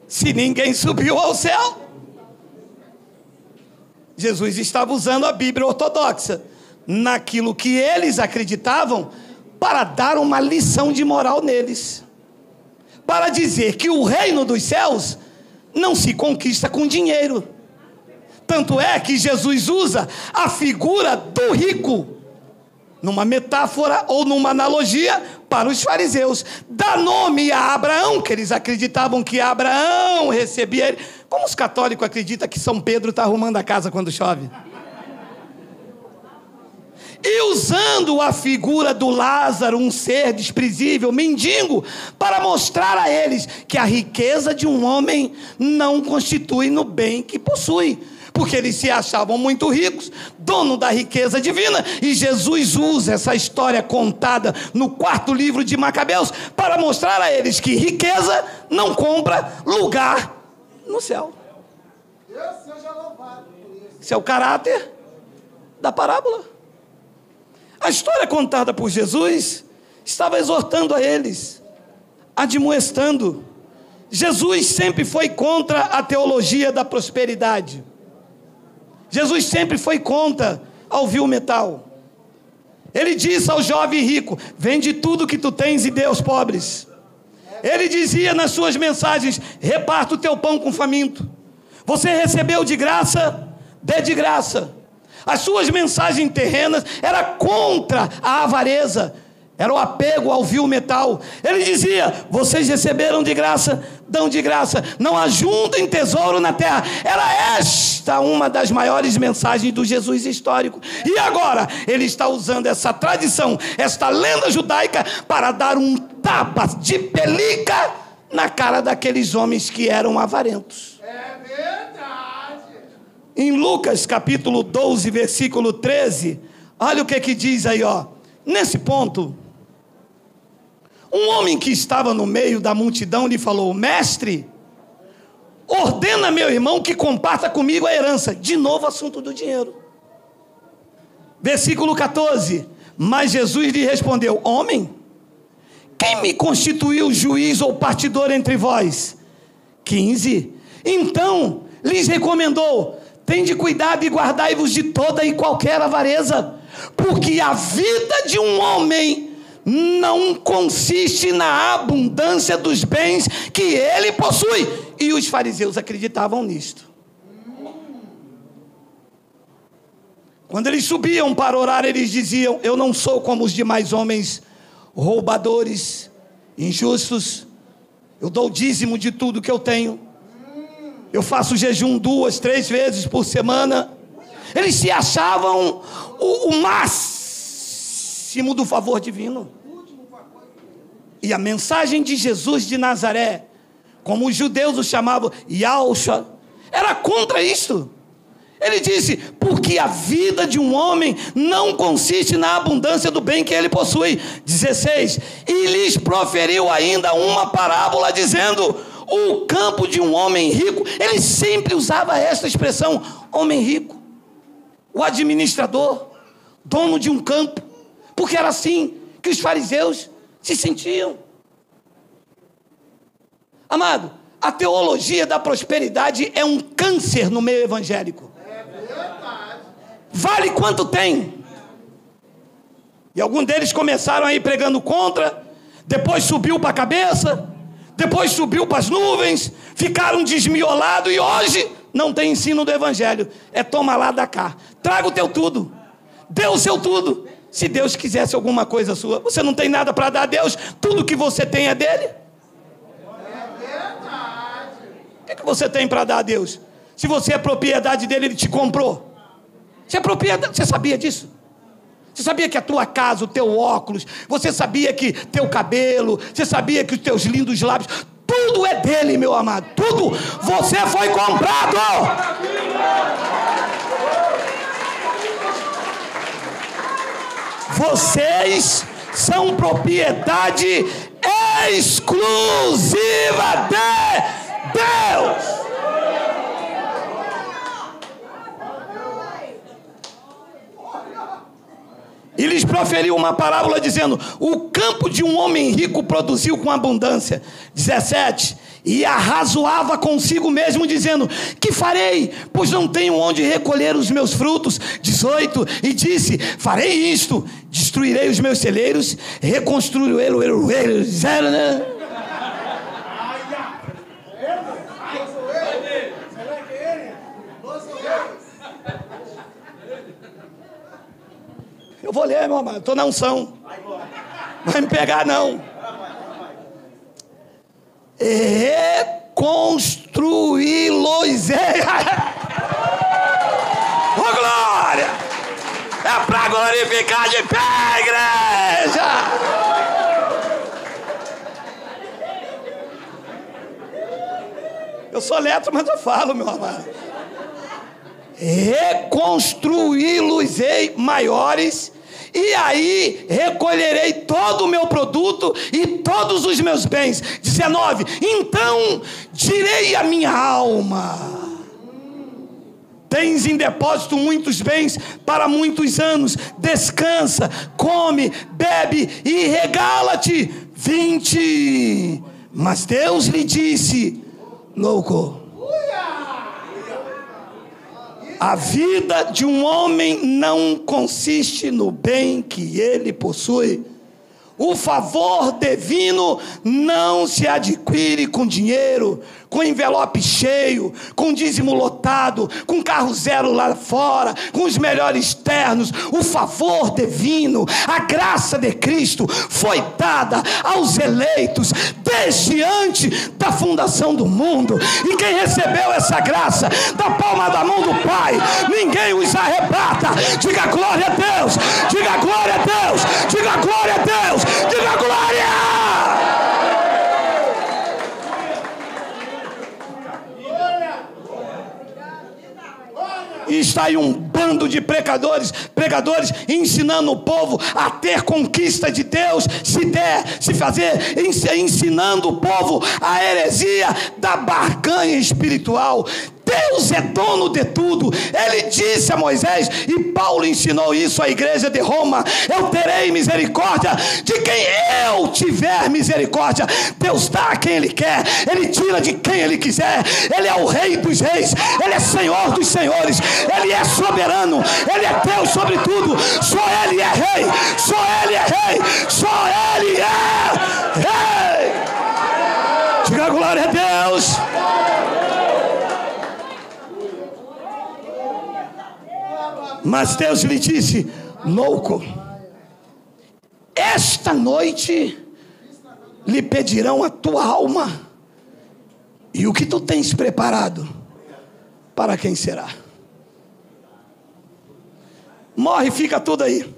se ninguém subiu ao céu, Jesus estava usando a Bíblia ortodoxa naquilo que eles acreditavam para dar uma lição de moral neles, para dizer que o reino dos céus não se conquista com dinheiro. Tanto é que Jesus usa a figura do rico numa metáfora ou numa analogia para os fariseus. Dá nome a Abraão, que eles acreditavam que Abraão recebia ele. Como os católicos acreditam que São Pedro está arrumando a casa quando chove? E usando a figura do Lázaro, um ser desprezível, mendigo, para mostrar a eles que a riqueza de um homem não constitui no bem que possui, porque eles se achavam muito ricos, dono da riqueza divina. E Jesus usa essa história contada no 4º livro de Macabeus para mostrar a eles que riqueza não compra lugar no céu. Deus seja louvado por isso. Esse é o caráter da parábola. A história contada por Jesus estava exortando a eles, admoestando. Jesus sempre foi contra a teologia da prosperidade. Jesus sempre foi contra ao vil metal. Ele disse ao jovem rico: vende tudo que tu tens e dê aos pobres. Ele dizia nas suas mensagens: reparta o teu pão com o faminto. Você recebeu de graça, dê de graça. As suas mensagens terrenas eram contra a avareza, era o apego ao vil metal. Ele dizia: vocês receberam de graça, dão de graça, não ajuntem tesouro na terra. Era esta uma das maiores mensagens do Jesus histórico. E agora ele está usando essa tradição, esta lenda judaica, para dar um tapa de pelica na cara daqueles homens que eram avarentos. É verdade. em Lucas capítulo 12, versículo 13, olha o que diz aí, ó. Nesse ponto, um homem que estava no meio da multidão lhe falou: mestre, ordena meu irmão que comparta comigo a herança. De novo assunto do dinheiro. Versículo 14, mas Jesus lhe respondeu: homem, quem me constituiu juiz ou partidor entre vós? 15, então lhes recomendou: tende cuidado e guardai-vos de toda e qualquer avareza, porque a vida de um homem não consiste na abundância dos bens que ele possui. E os fariseus acreditavam nisto. Quando eles subiam para orar, eles diziam: eu não sou como os demais homens roubadores, injustos, eu dou o dízimo de tudo que eu tenho, eu faço jejum 2, 3 vezes por semana. Eles se achavam o máximo do favor divino. E a mensagem de Jesus de Nazaré, como os judeus o chamavam, Yahshua, era contra isto. Ele disse: porque a vida de um homem não consiste na abundância do bem que ele possui. 16, e lhes proferiu ainda uma parábola, dizendo: o campo de um homem rico. Ele sempre usava esta expressão, homem rico, o administrador, dono de um campo, porque era assim que os fariseus se sentiam. Amado, a teologia da prosperidade é um câncer no meio evangélico. Vale quanto tem. E alguns deles começaram aí pregando contra, depois subiu para a cabeça, depois subiu para as nuvens, ficaram desmiolados, e hoje não tem ensino do evangelho. É toma lá, dá cá, traga o teu tudo, dê o seu tudo. Se Deus quisesse alguma coisa sua, você não tem nada para dar a Deus, tudo que você tem é dele. O que você tem para dar a Deus? Se você é propriedade dele, ele te comprou. Você é propriedade, você sabia disso? Você sabia que a tua casa, o teu óculos, você sabia que teu cabelo, você sabia que os teus lindos lábios, tudo é dele, meu amado, tudo. Você foi comprado. Vocês são propriedade exclusiva de Deus. E lhes proferiu uma parábola dizendo: o campo de um homem rico produziu com abundância. 17, e arrazoava consigo mesmo, dizendo: que farei, pois não tenho onde recolher os meus frutos. 18, e disse: farei isto, destruirei os meus celeiros, reconstruirei Eu vou ler, meu amado, estou na unção. Vai me pegar, não. Reconstruí-los-ei. Ô glória! É para glorificar de pé, igreja! Eu sou letro, mas eu falo, meu amado. Reconstruí-los-ei maiores, e aí recolherei todo o meu produto e todos os meus bens. 19, então direi à minha alma: tens em depósito muitos bens para muitos anos, descansa, come, bebe e regala-te. 20, mas Deus lhe disse: louco, a vida de um homem não consiste no bem que ele possui. O favor divino não se adquire com dinheiro, com envelope cheio, com dízimo lotado, com carro zero lá fora, com os melhores ternos. O favor divino, a graça de Cristo foi dada aos eleitos desde antes da fundação do mundo. E quem recebeu essa graça da palma da mão do Pai, ninguém os arrebata. Diga glória a Deus, diga glória a Deus, diga glória a Deus, diga glória! está aí um bando de pregadores ensinando o povo a ter conquista de Deus, se fazer, ensinando o povo a heresia da barganha espiritual. Deus é dono de tudo. Ele disse a Moisés, e Paulo ensinou isso à igreja de Roma: eu terei misericórdia de quem eu tiver misericórdia. Deus dá a quem Ele quer, Ele tira de quem Ele quiser. Ele é o Rei dos reis, Ele é Senhor dos senhores, Ele é soberano, Ele é Deus sobre tudo. Só Ele é Rei, só Ele é Rei, só Ele é Rei. Diga glória a Deus. Mas Deus lhe disse: louco, esta noite lhe pedirão a tua alma, e o que tu tens preparado, para quem será? Morre, fica tudo aí.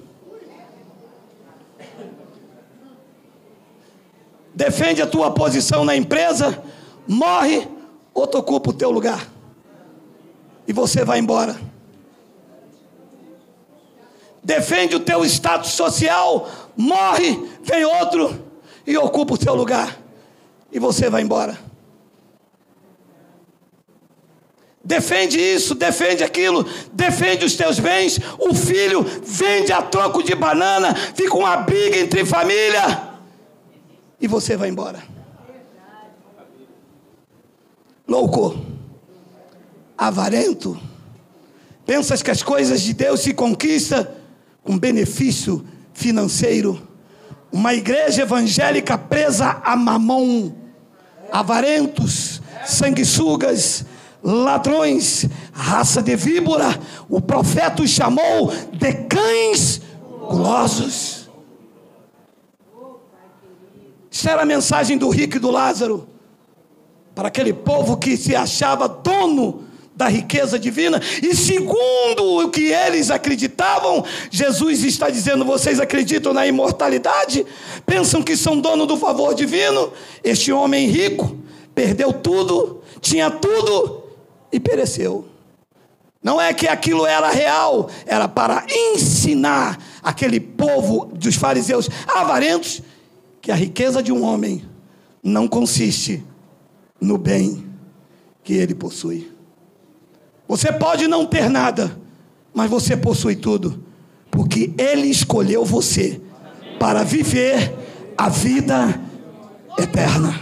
Defende a tua posição na empresa, morre, outro ocupa o teu lugar, e você vai embora. Defende o teu status social, morre, vem outro e ocupa o teu lugar, e você vai embora. Defende isso, defende aquilo, defende os teus bens. O filho vende a troco de banana, fica uma briga entre família, e você vai embora. Louco, avarento, pensas que as coisas de Deus se conquistam com benefício financeiro. Uma igreja evangélica presa a mamão, avarentos, sanguessugas, ladrões, raça de víbora. O profeta os chamou de cães gulosos. Esta era a mensagem do rico e do Lázaro para aquele povo que se achava dono da riqueza divina, e segundo o que eles acreditavam, Jesus está dizendo: vocês acreditam na imortalidade? Pensam que são dono do favor divino? Este homem rico perdeu tudo, tinha tudo e pereceu. Não é que aquilo era real, era para ensinar aquele povo dos fariseus avarentos que a riqueza de um homem não consiste no bem que ele possui. Você pode não ter nada, mas você possui tudo, porque Ele escolheu você para viver a vida eterna.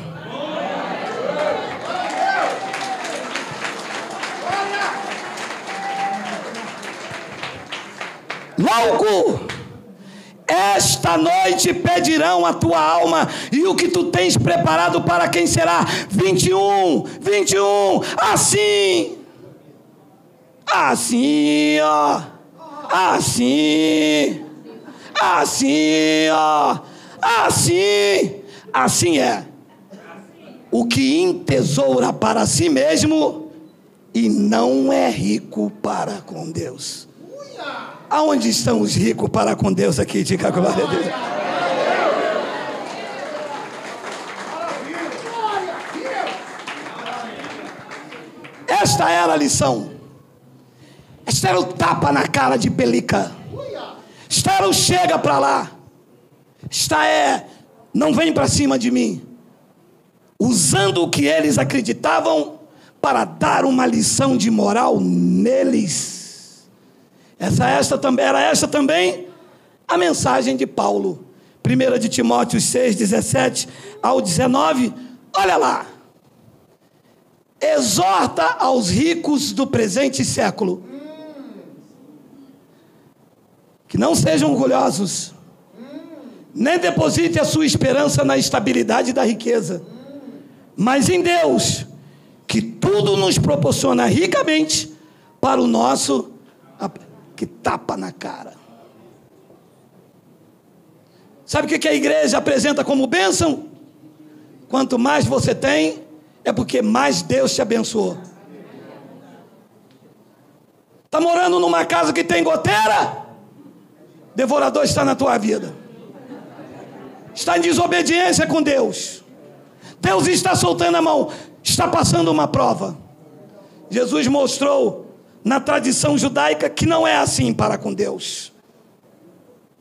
Logo, esta noite pedirão a tua alma, e o que tu tens preparado para quem será? 21, assim, ó, assim é o que entesoura para si mesmo e não é rico para com Deus. Aonde estão os ricos para com Deus aqui? Diga glória a Deus. Esta era a lição. Este era o tapa na cara de pelica. Esta era o chega para lá. Esta é, não vem para cima de mim. Usando o que eles acreditavam para dar uma lição de moral neles. Era esta também a mensagem de Paulo. 1 de Timóteo 6, 17 ao 19. Olha lá. Exorta aos ricos do presente século que não sejam orgulhosos, nem deposite a sua esperança na estabilidade da riqueza, mas em Deus, que tudo nos proporciona ricamente para o nosso, que tapa na cara. Sabe o que a igreja apresenta como bênção? Quanto mais você tem, é porque mais Deus te abençoou. Está morando numa casa que tem goteira? Devorador está na tua vida. Está em desobediência com Deus. Deus está soltando a mão. Está passando uma prova. Jesus mostrou na tradição judaica que não é assim para com Deus.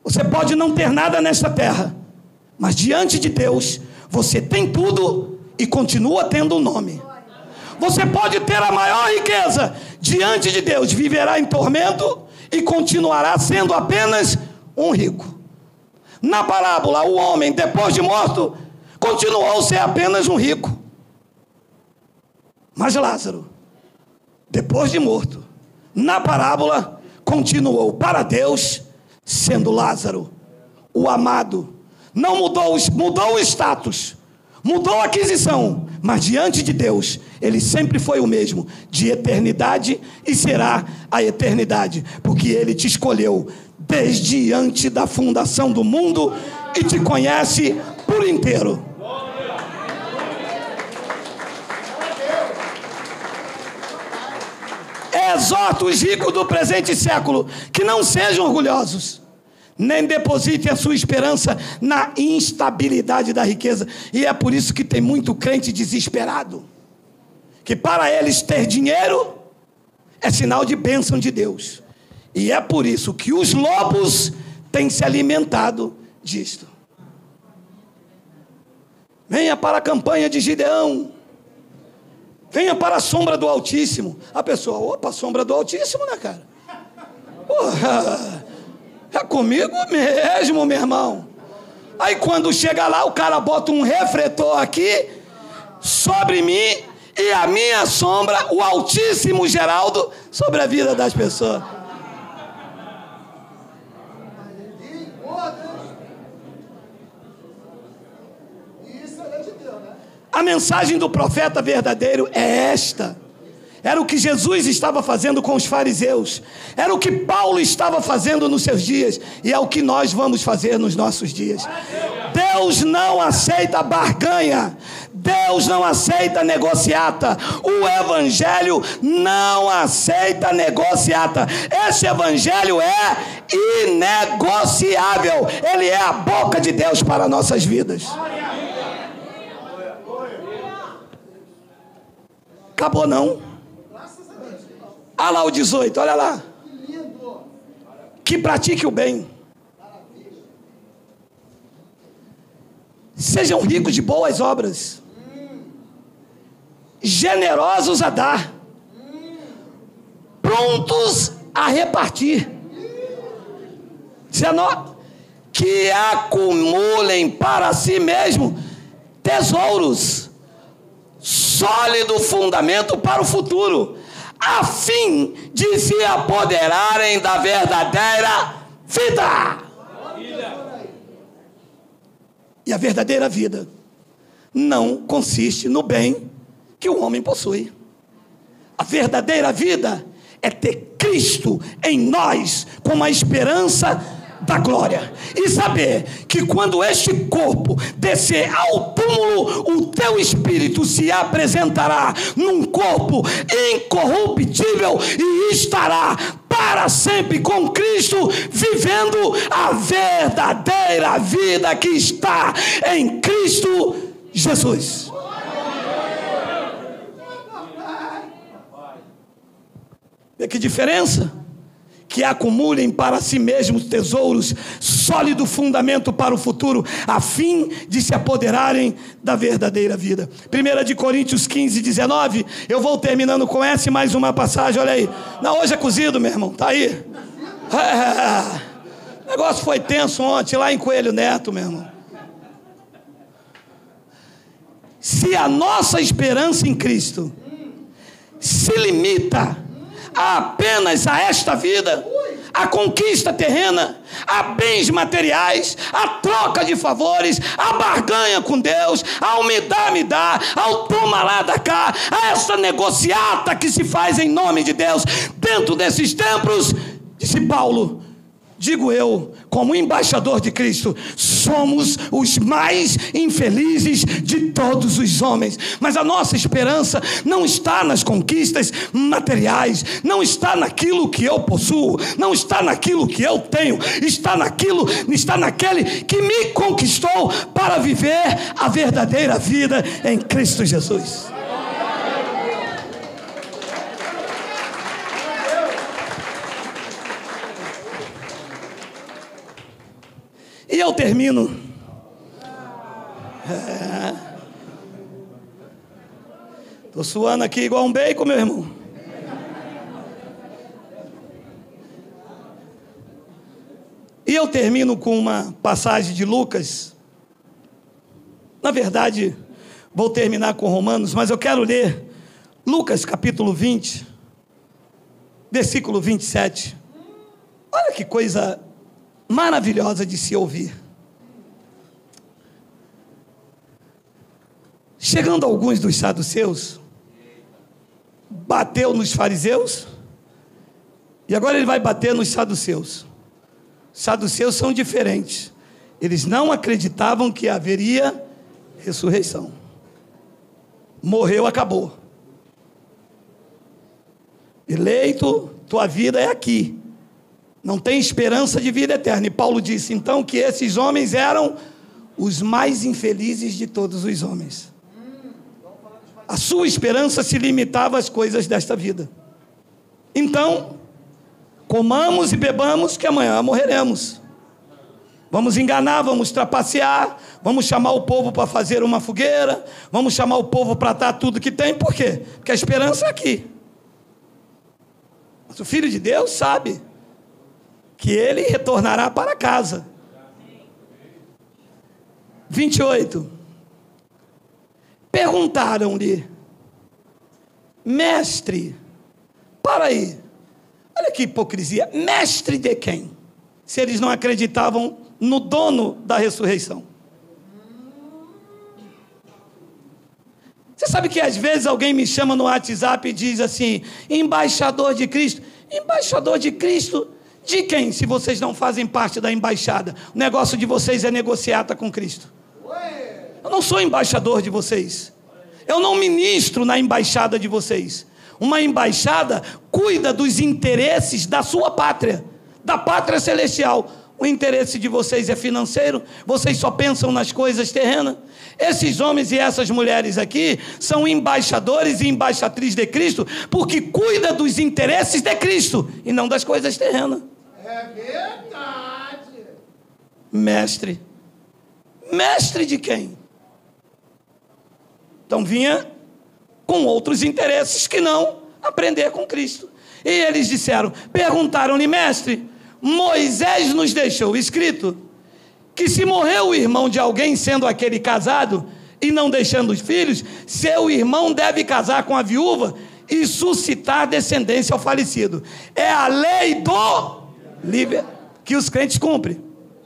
Você pode não ter nada nesta terra, mas diante de Deus você tem tudo e continua tendo um nome. Você pode ter a maior riqueza, diante de Deus viverá em tormento e continuará sendo apenas um rico. Na parábola, o homem, depois de morto, continuou a ser apenas um rico. Mas Lázaro, depois de morto, na parábola, continuou para Deus sendo Lázaro, o amado. Não mudou o status, mudou a aquisição, mas diante de Deus, ele sempre foi o mesmo, de eternidade e será a eternidade, porque ele te escolheu desde antes da fundação do mundo e te conhece por inteiro. Exorto os ricos do presente século que não sejam orgulhosos, nem depositem a sua esperança na instabilidade da riqueza. E é por isso que tem muito crente desesperado, que para eles ter dinheiro é sinal de bênção de Deus. E é por isso que os lobos têm se alimentado disto. Venha para a campanha de Gideão, venha para a sombra do Altíssimo. A pessoa, opa, sombra do Altíssimo, né, cara? Porra, é comigo mesmo, meu irmão. Aí quando chega lá, o cara bota um refletor aqui sobre mim e a minha sombra, o Altíssimo Geraldo, sobre a vida das pessoas. A mensagem do profeta verdadeiro é esta. Era o que Jesus estava fazendo com os fariseus. Era o que Paulo estava fazendo nos seus dias. E é o que nós vamos fazer nos nossos dias. Deus não aceita barganha. Deus não aceita negociata. O evangelho não aceita negociata. Esse evangelho é inegociável. Ele é a boca de Deus para nossas vidas. Acabou não. Olha lá o 18, olha lá. Que pratique o bem. Sejam ricos de boas obras. Generosos a dar. Prontos a repartir. 19. Que acumulem para si mesmo tesouros. Sólido fundamento para o futuro, a fim de se apoderarem da verdadeira vida. E a verdadeira vida não consiste no bem que o homem possui. A verdadeira vida é ter Cristo em nós como a esperança da glória, e saber que quando este corpo descer ao túmulo, o teu espírito se apresentará num corpo incorruptível e estará para sempre com Cristo, vivendo a verdadeira vida que está em Cristo Jesus. Vê que diferença? Que acumulem para si mesmos tesouros, sólido fundamento para o futuro, a fim de se apoderarem da verdadeira vida. 1 Coríntios 15, 19, eu vou terminando com essa e mais uma passagem, olha aí. Não, hoje é cozido, meu irmão, tá aí. O negócio foi tenso ontem, lá em Coelho Neto, meu irmão. Se a nossa esperança em Cristo se limita apenas a esta vida, a conquista terrena, a bens materiais, a troca de favores, a barganha com Deus, ao me dá, ao toma lá da cá, a essa negociata que se faz em nome de Deus, dentro desses templos, disse Paulo, digo eu, como embaixador de Cristo, somos os mais infelizes de todos os homens. Mas a nossa esperança não está nas conquistas materiais, não está naquilo que eu possuo, não está naquilo que eu tenho, está naquele que me conquistou para viver a verdadeira vida em Cristo Jesus. eu termino. Estou suando aqui igual um bacon, meu irmão. E eu termino com uma passagem de Lucas. Na verdade, vou terminar com Romanos, mas eu quero ler Lucas capítulo 20, versículo 27. Olha que coisa maravilhosa de se ouvir. Chegando alguns dos saduceus, bateu nos fariseus, e agora ele vai bater nos saduceus. Os saduceus são diferentes. Eles não acreditavam que haveria ressurreição. Morreu, acabou. Eleito, tua vida é aqui. Não tem esperança de vida eterna. E Paulo disse então que esses homens eram os mais infelizes de todos os homens. A sua esperança se limitava às coisas desta vida. Então, comamos e bebamos, que amanhã morreremos. Vamos enganar, vamos trapacear, vamos chamar o povo para fazer uma fogueira, vamos chamar o povo para dar tudo que tem. Por quê? Porque a esperança é aqui. Mas o Filho de Deus sabe que ele retornará para casa. 28. Perguntaram-lhe: mestre, para aí, olha que hipocrisia, mestre de quem? Se eles não acreditavam no dono da ressurreição. Você sabe que às vezes alguém me chama no WhatsApp e diz assim: embaixador de Cristo. Embaixador de Cristo de quem, se vocês não fazem parte da embaixada? O negócio de vocês é negociata com Cristo. Eu não sou embaixador de vocês. Eu não ministro na embaixada de vocês. Uma embaixada cuida dos interesses da sua pátria, da pátria celestial. O interesse de vocês é financeiro? Vocês só pensam nas coisas terrenas? Esses homens e essas mulheres aqui são embaixadores e embaixatrizes de Cristo, porque cuida dos interesses de Cristo e não das coisas terrenas. É verdade. Mestre. Mestre de quem? Então vinha com outros interesses que não aprender com Cristo. E eles disseram, perguntaram-lhe: mestre, Moisés nos deixou escrito que se morreu o irmão de alguém, sendo aquele casado e não deixando os filhos, seu irmão deve casar com a viúva e suscitar descendência ao falecido. É a lei do livre que os crentes cumprem.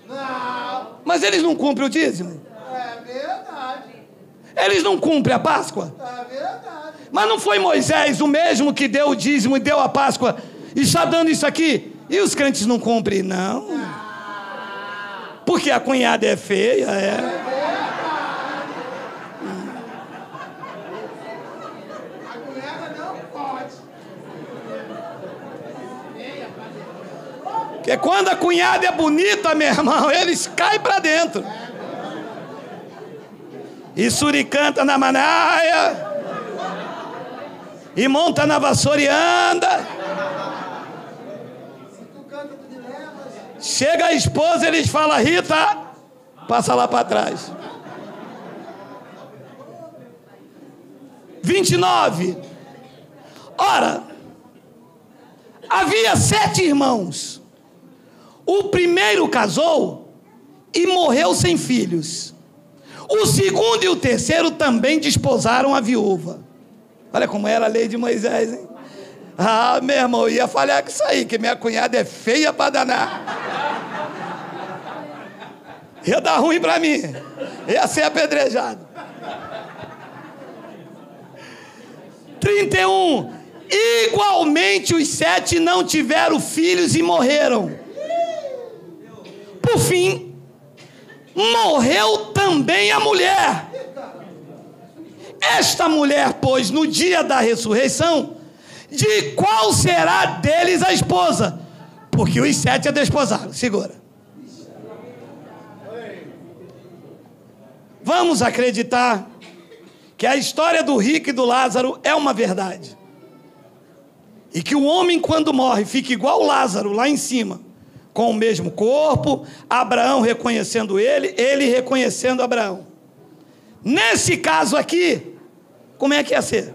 Não. Mas eles não cumprem o dízimo. É verdade. Eles não cumprem a Páscoa. É verdade. Mas não foi Moisés o mesmo que deu o dízimo e deu a Páscoa e está dando isso aqui? E os crentes não cumprem, não. Porque a cunhada é feia, é. A cunhada não pode. Porque quando a cunhada é bonita, meu irmão, eles caem para dentro. E suricanta na manaia. E monta na vassoura e anda. Chega a esposa, eles falam: Rita, passa lá para trás. 29. Ora, havia 7 irmãos. O primeiro casou e morreu sem filhos. O segundo e o terceiro também desposaram a viúva. Olha como era a lei de Moisés, hein? Ah, meu irmão, eu ia falhar com isso aí, que minha cunhada é feia para danar. Ia dar ruim para mim. Ia ser apedrejado. 31. Igualmente os 7 não tiveram filhos e morreram. Por fim, morreu também a mulher. Esta mulher, pois, no dia da ressurreição, de qual será deles a esposa? Porque os 7 a desposaram. Segura. Vamos acreditar que a história do rico e do Lázaro é uma verdade. E que o homem, quando morre, fica igual o Lázaro lá em cima, com o mesmo corpo, Abraão reconhecendo ele, ele reconhecendo Abraão. Nesse caso aqui, como é que ia ser?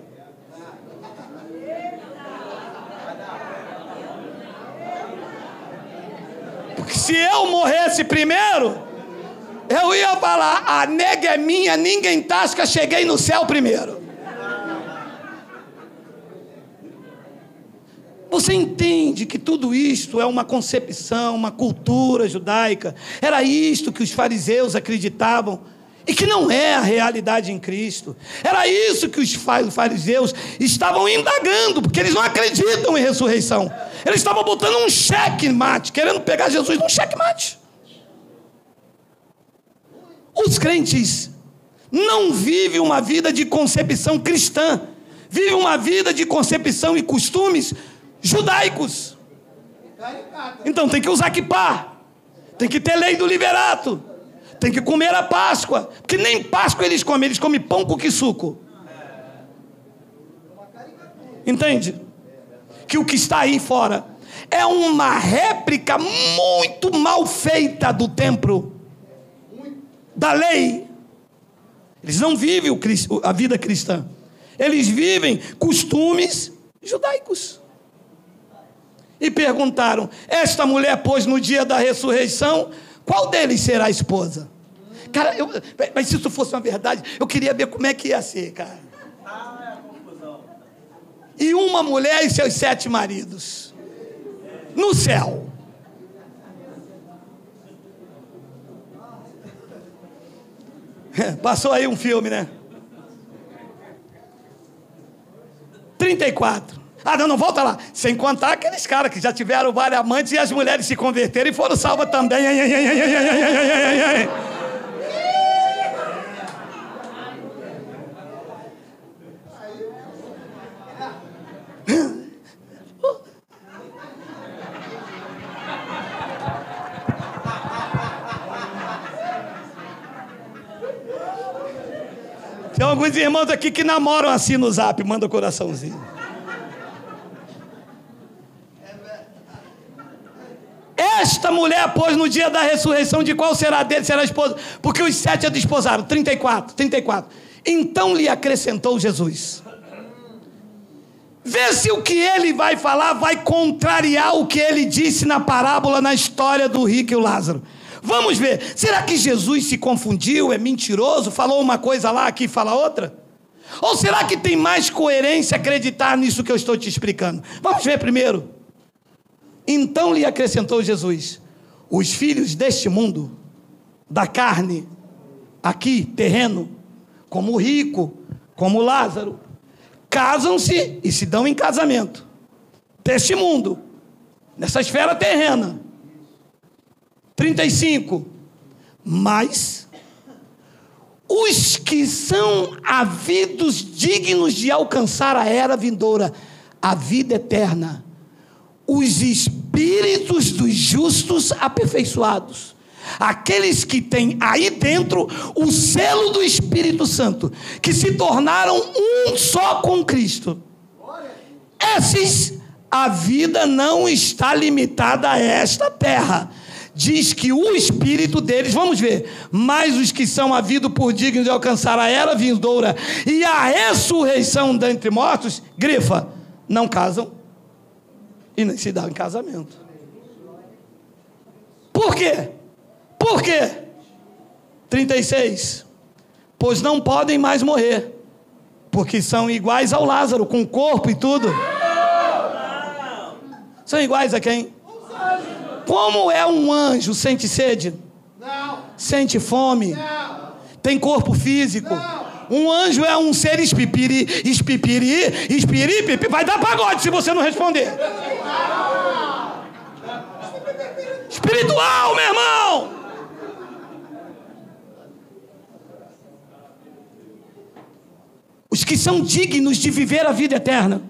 Porque se eu morresse primeiro, eu ia falar, a nega é minha, ninguém tasca, cheguei no céu primeiro. Você entende que tudo isto é uma concepção, uma cultura judaica? Era isto que os fariseus acreditavam e que não é a realidade em Cristo. Era isso que os fariseus estavam indagando, porque eles não acreditam em ressurreição. Eles estavam botando um checkmate, querendo pegar Jesus num checkmate. Os crentes não vivem uma vida de concepção cristã, vivem uma vida de concepção e costumes judaicos. Então tem que usar quipá, tem que ter lei do liberato, tem que comer a Páscoa, porque nem Páscoa eles comem pão com quissuco. Entende? Que o que está aí fora é uma réplica muito mal feita do templo, da lei. Eles não vivem a vida cristã, eles vivem costumes judaicos. E perguntaram, esta mulher, pois, no dia da ressurreição, qual deles será a esposa? Cara, mas se isso fosse uma verdade, eu queria ver como é que ia ser, cara. E uma mulher e seus 7 maridos, no céu. Passou aí um filme, né? 34. Ah, não, volta lá. Sem contar aqueles caras que já tiveram vários amantes e as mulheres se converteram e foram salvas também. Tem alguns irmãos aqui que namoram assim no zap, manda o coraçãozinho. Esta mulher, pois, no dia da ressurreição, de qual será dele, será a esposa? Porque os 7 a desposaram. 34. Então lhe acrescentou Jesus. Vê se o que ele vai falar vai contrariar o que ele disse na parábola, na história do rico e o Lázaro. Vamos ver. Será que Jesus se confundiu, é mentiroso, falou uma coisa lá, aqui fala outra? Ou será que tem mais coerência acreditar nisso que eu estou te explicando? Vamos ver primeiro. Então lhe acrescentou Jesus, os filhos deste mundo, da carne, aqui, terreno, como o rico, como o Lázaro, casam-se e se dão em casamento, deste mundo, nessa esfera terrena. 35. Mas os que são havidos dignos de alcançar a era vindoura, a vida eterna, os espíritos dos justos aperfeiçoados, aqueles que têm aí dentro o selo do Espírito Santo, que se tornaram um só com Cristo. Esses, a vida não está limitada a esta terra. Diz que o espírito deles, vamos ver, mas os que são havidos por dignos de alcançar a era vindoura e a ressurreição dentre mortos, grifa, não casam e nem se dão em casamento. Por quê? Por quê? 36. Pois não podem mais morrer, porque são iguais ao Lázaro, com corpo e tudo. São iguais a quem? Como é um anjo? Sente sede? Não. Sente fome? Não. Tem corpo físico? Não. Um anjo é um ser espiripiri, vai dar pagode se você não responder. Espiritual, meu irmão. Os que são dignos de viver a vida eterna,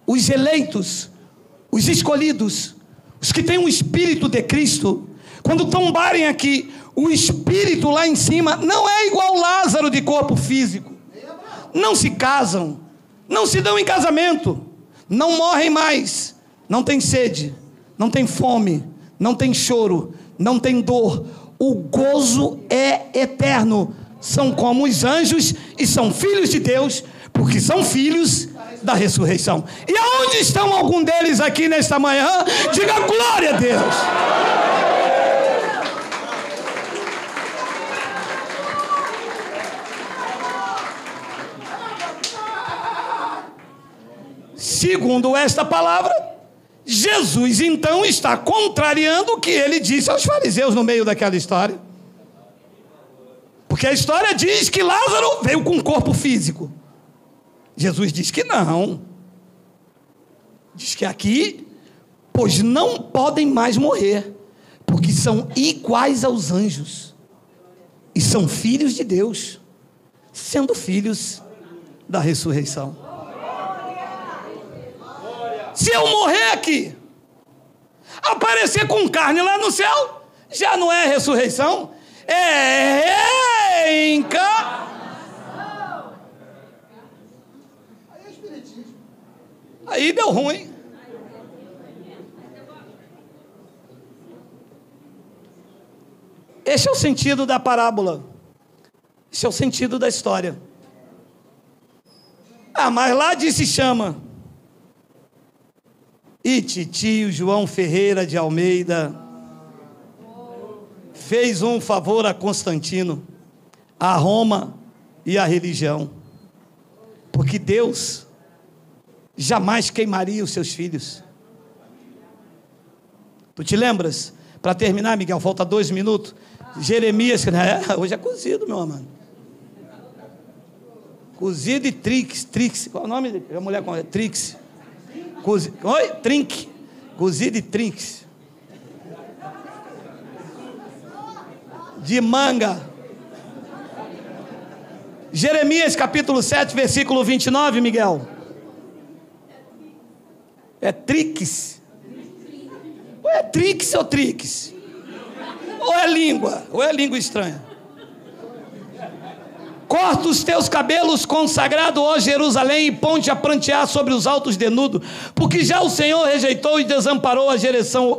os eleitos, os escolhidos, os que têm o Espírito de Cristo, quando tombarem aqui, o Espírito lá em cima não é igual Lázaro de corpo físico. Não se casam, não se dão em casamento, não morrem mais, não tem sede, não tem fome, não tem choro, não tem dor. O gozo é eterno. São como os anjos e são filhos de Deus, porque são filhos da ressurreição. E aonde estão algum deles aqui nesta manhã? Diga glória a Deus. Segundo esta palavra, Jesus então está contrariando o que ele disse aos fariseus no meio daquela história. Porque a história diz que Lázaro veio com um corpo físico. Jesus diz que não. Diz que aqui, pois não podem mais morrer, porque são iguais aos anjos. E são filhos de Deus, sendo filhos da ressurreição. Se eu morrer aqui, aparecer com carne lá no céu, já não é ressurreição, é reencarnação. Aí é espiritismo. Aí deu ruim. Esse é o sentido da parábola. Esse é o sentido da história. Ah, mas lá se chama e titio João Ferreira de Almeida fez um favor a Constantino, a Roma e a religião, porque Deus jamais queimaria os seus filhos. Tu te lembras? Para terminar, Miguel, falta 2 minutos. Jeremias, hoje é cozido, meu amado. Cozido e Trix. Qual é o nome da mulher? Trix. Oi? Trinque. Cozido e Trinques. De manga. Jeremias capítulo 7, versículo 29, Miguel. É Trix. Ou é Trix ou Trix? Ou é língua estranha. Corta os teus cabelos, consagrado, ó Jerusalém, e ponte a prantear sobre os altos denudo, porque já o Senhor rejeitou e desamparou a geração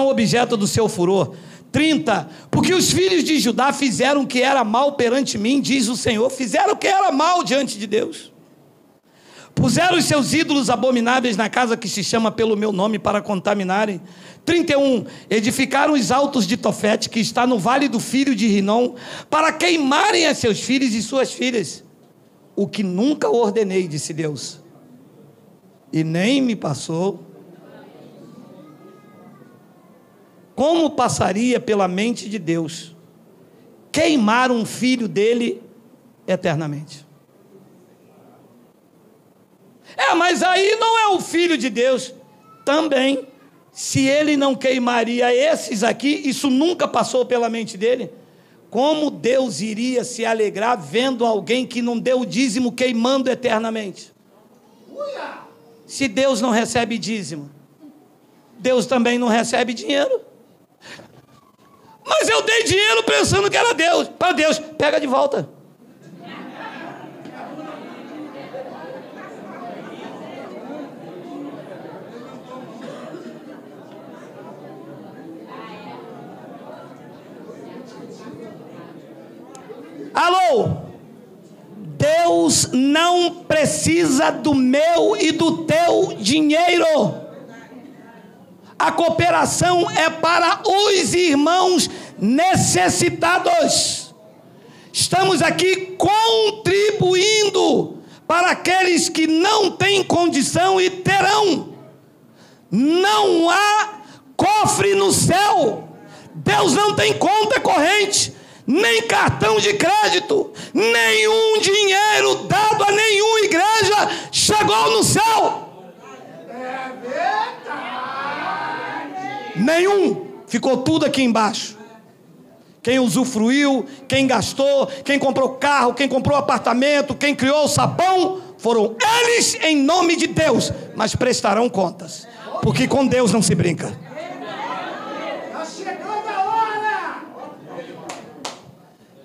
objeto do seu furor. 30, porque os filhos de Judá fizeram o que era mal perante mim, diz o Senhor, fizeram o que era mal diante de Deus. Puseram os seus ídolos abomináveis na casa que se chama pelo meu nome para contaminarem. 31, edificaram os altos de Tofete, que está no vale do filho de Rinom, para queimarem a seus filhos e suas filhas. O que nunca ordenei, disse Deus, e nem me passou. Como passaria pela mente de Deus queimar um filho dele eternamente? Mas aí não é o filho de Deus. Também, se ele não queimaria esses aqui, isso nunca passou pela mente dele, como Deus iria se alegrar vendo alguém que não deu o dízimo queimando eternamente? Se Deus não recebe dízimo, Deus também não recebe dinheiro. Mas eu dei dinheiro pensando que era Deus. Para Deus, pega de volta. Alô? Deus não precisa do meu e do teu dinheiro. A cooperação é para os irmãos necessitados. Estamos aqui contribuindo para aqueles que não têm condição e terão. Não há cofre no céu. Deus não tem conta corrente, nem cartão de crédito, nenhum dinheiro dado a nenhuma igreja chegou no céu. É verdade. Nenhum, ficou tudo aqui embaixo. Quem usufruiu, quem gastou, quem comprou carro, quem comprou apartamento, quem criou o sabão, foram eles em nome de Deus, mas prestarão contas, porque com Deus não se brinca. Está chegando a hora.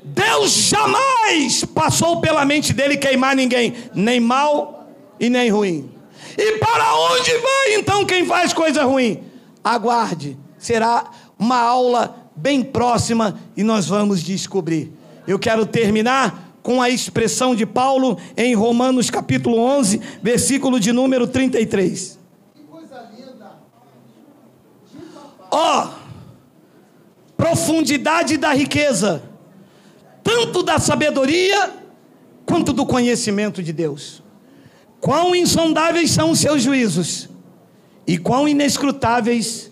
Deus jamais passou pela mente dele queimar ninguém, nem mal e nem ruim. E para onde vai então quem faz coisa ruim? Aguarde, será uma aula bem próxima e nós vamos descobrir. Eu quero terminar com a expressão de Paulo em Romanos capítulo 11, versículo de número 33. Que coisa linda. Profundidade da riqueza, tanto da sabedoria quanto do conhecimento de Deus. Quão insondáveis são os seus juízos e quão inescrutáveis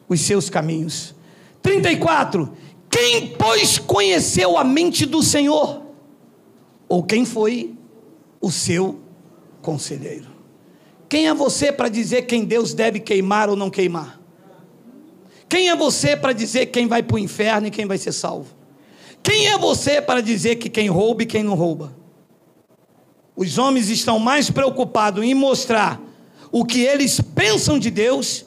os seus caminhos. 34. Quem, pois, conheceu a mente do Senhor? Ou quem foi o seu conselheiro? Quem é você para dizer quem Deus deve queimar ou não queimar? Quem é você para dizer quem vai para o inferno e quem vai ser salvo? Quem é você para dizer que quem rouba e quem não rouba? Os homens estão mais preocupados em mostrar o que eles pensam de Deus,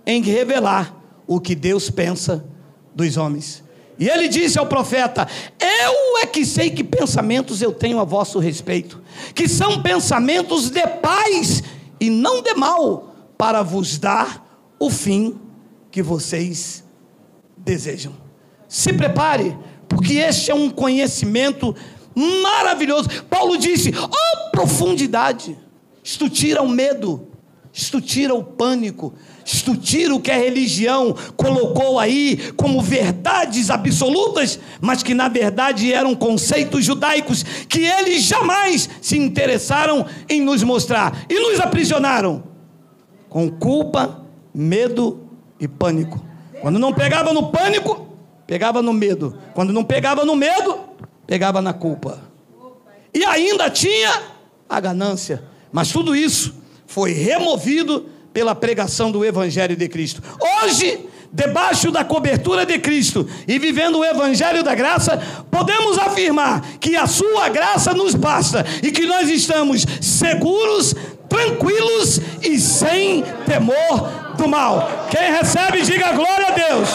em revelar o que Deus pensa dos homens. E ele disse ao profeta: eu é que sei que pensamentos eu tenho a vosso respeito, que são pensamentos de paz e não de mal, para vos dar o fim que vocês desejam. Se prepare, porque este é um conhecimento maravilhoso. Paulo disse: profundidade. Isto tira o medo, isto tira o pânico, isto tira o que a religião colocou aí como verdades absolutas, mas que na verdade eram conceitos judaicos que eles jamais se interessaram em nos mostrar e nos aprisionaram com culpa, medo e pânico. Quando não pegava no pânico, pegava no medo. Quando não pegava no medo, pegava na culpa. E ainda tinha a ganância. Mas tudo isso foi removido pela pregação do Evangelho de Cristo. Hoje, debaixo da cobertura de Cristo e vivendo o Evangelho da graça, podemos afirmar que a sua graça nos basta e que nós estamos seguros, tranquilos e sem temor do mal. Quem recebe, diga glória a Deus.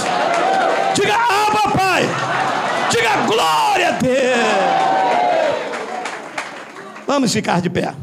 Diga Abba, Pai. Diga glória a Deus. Vamos ficar de pé.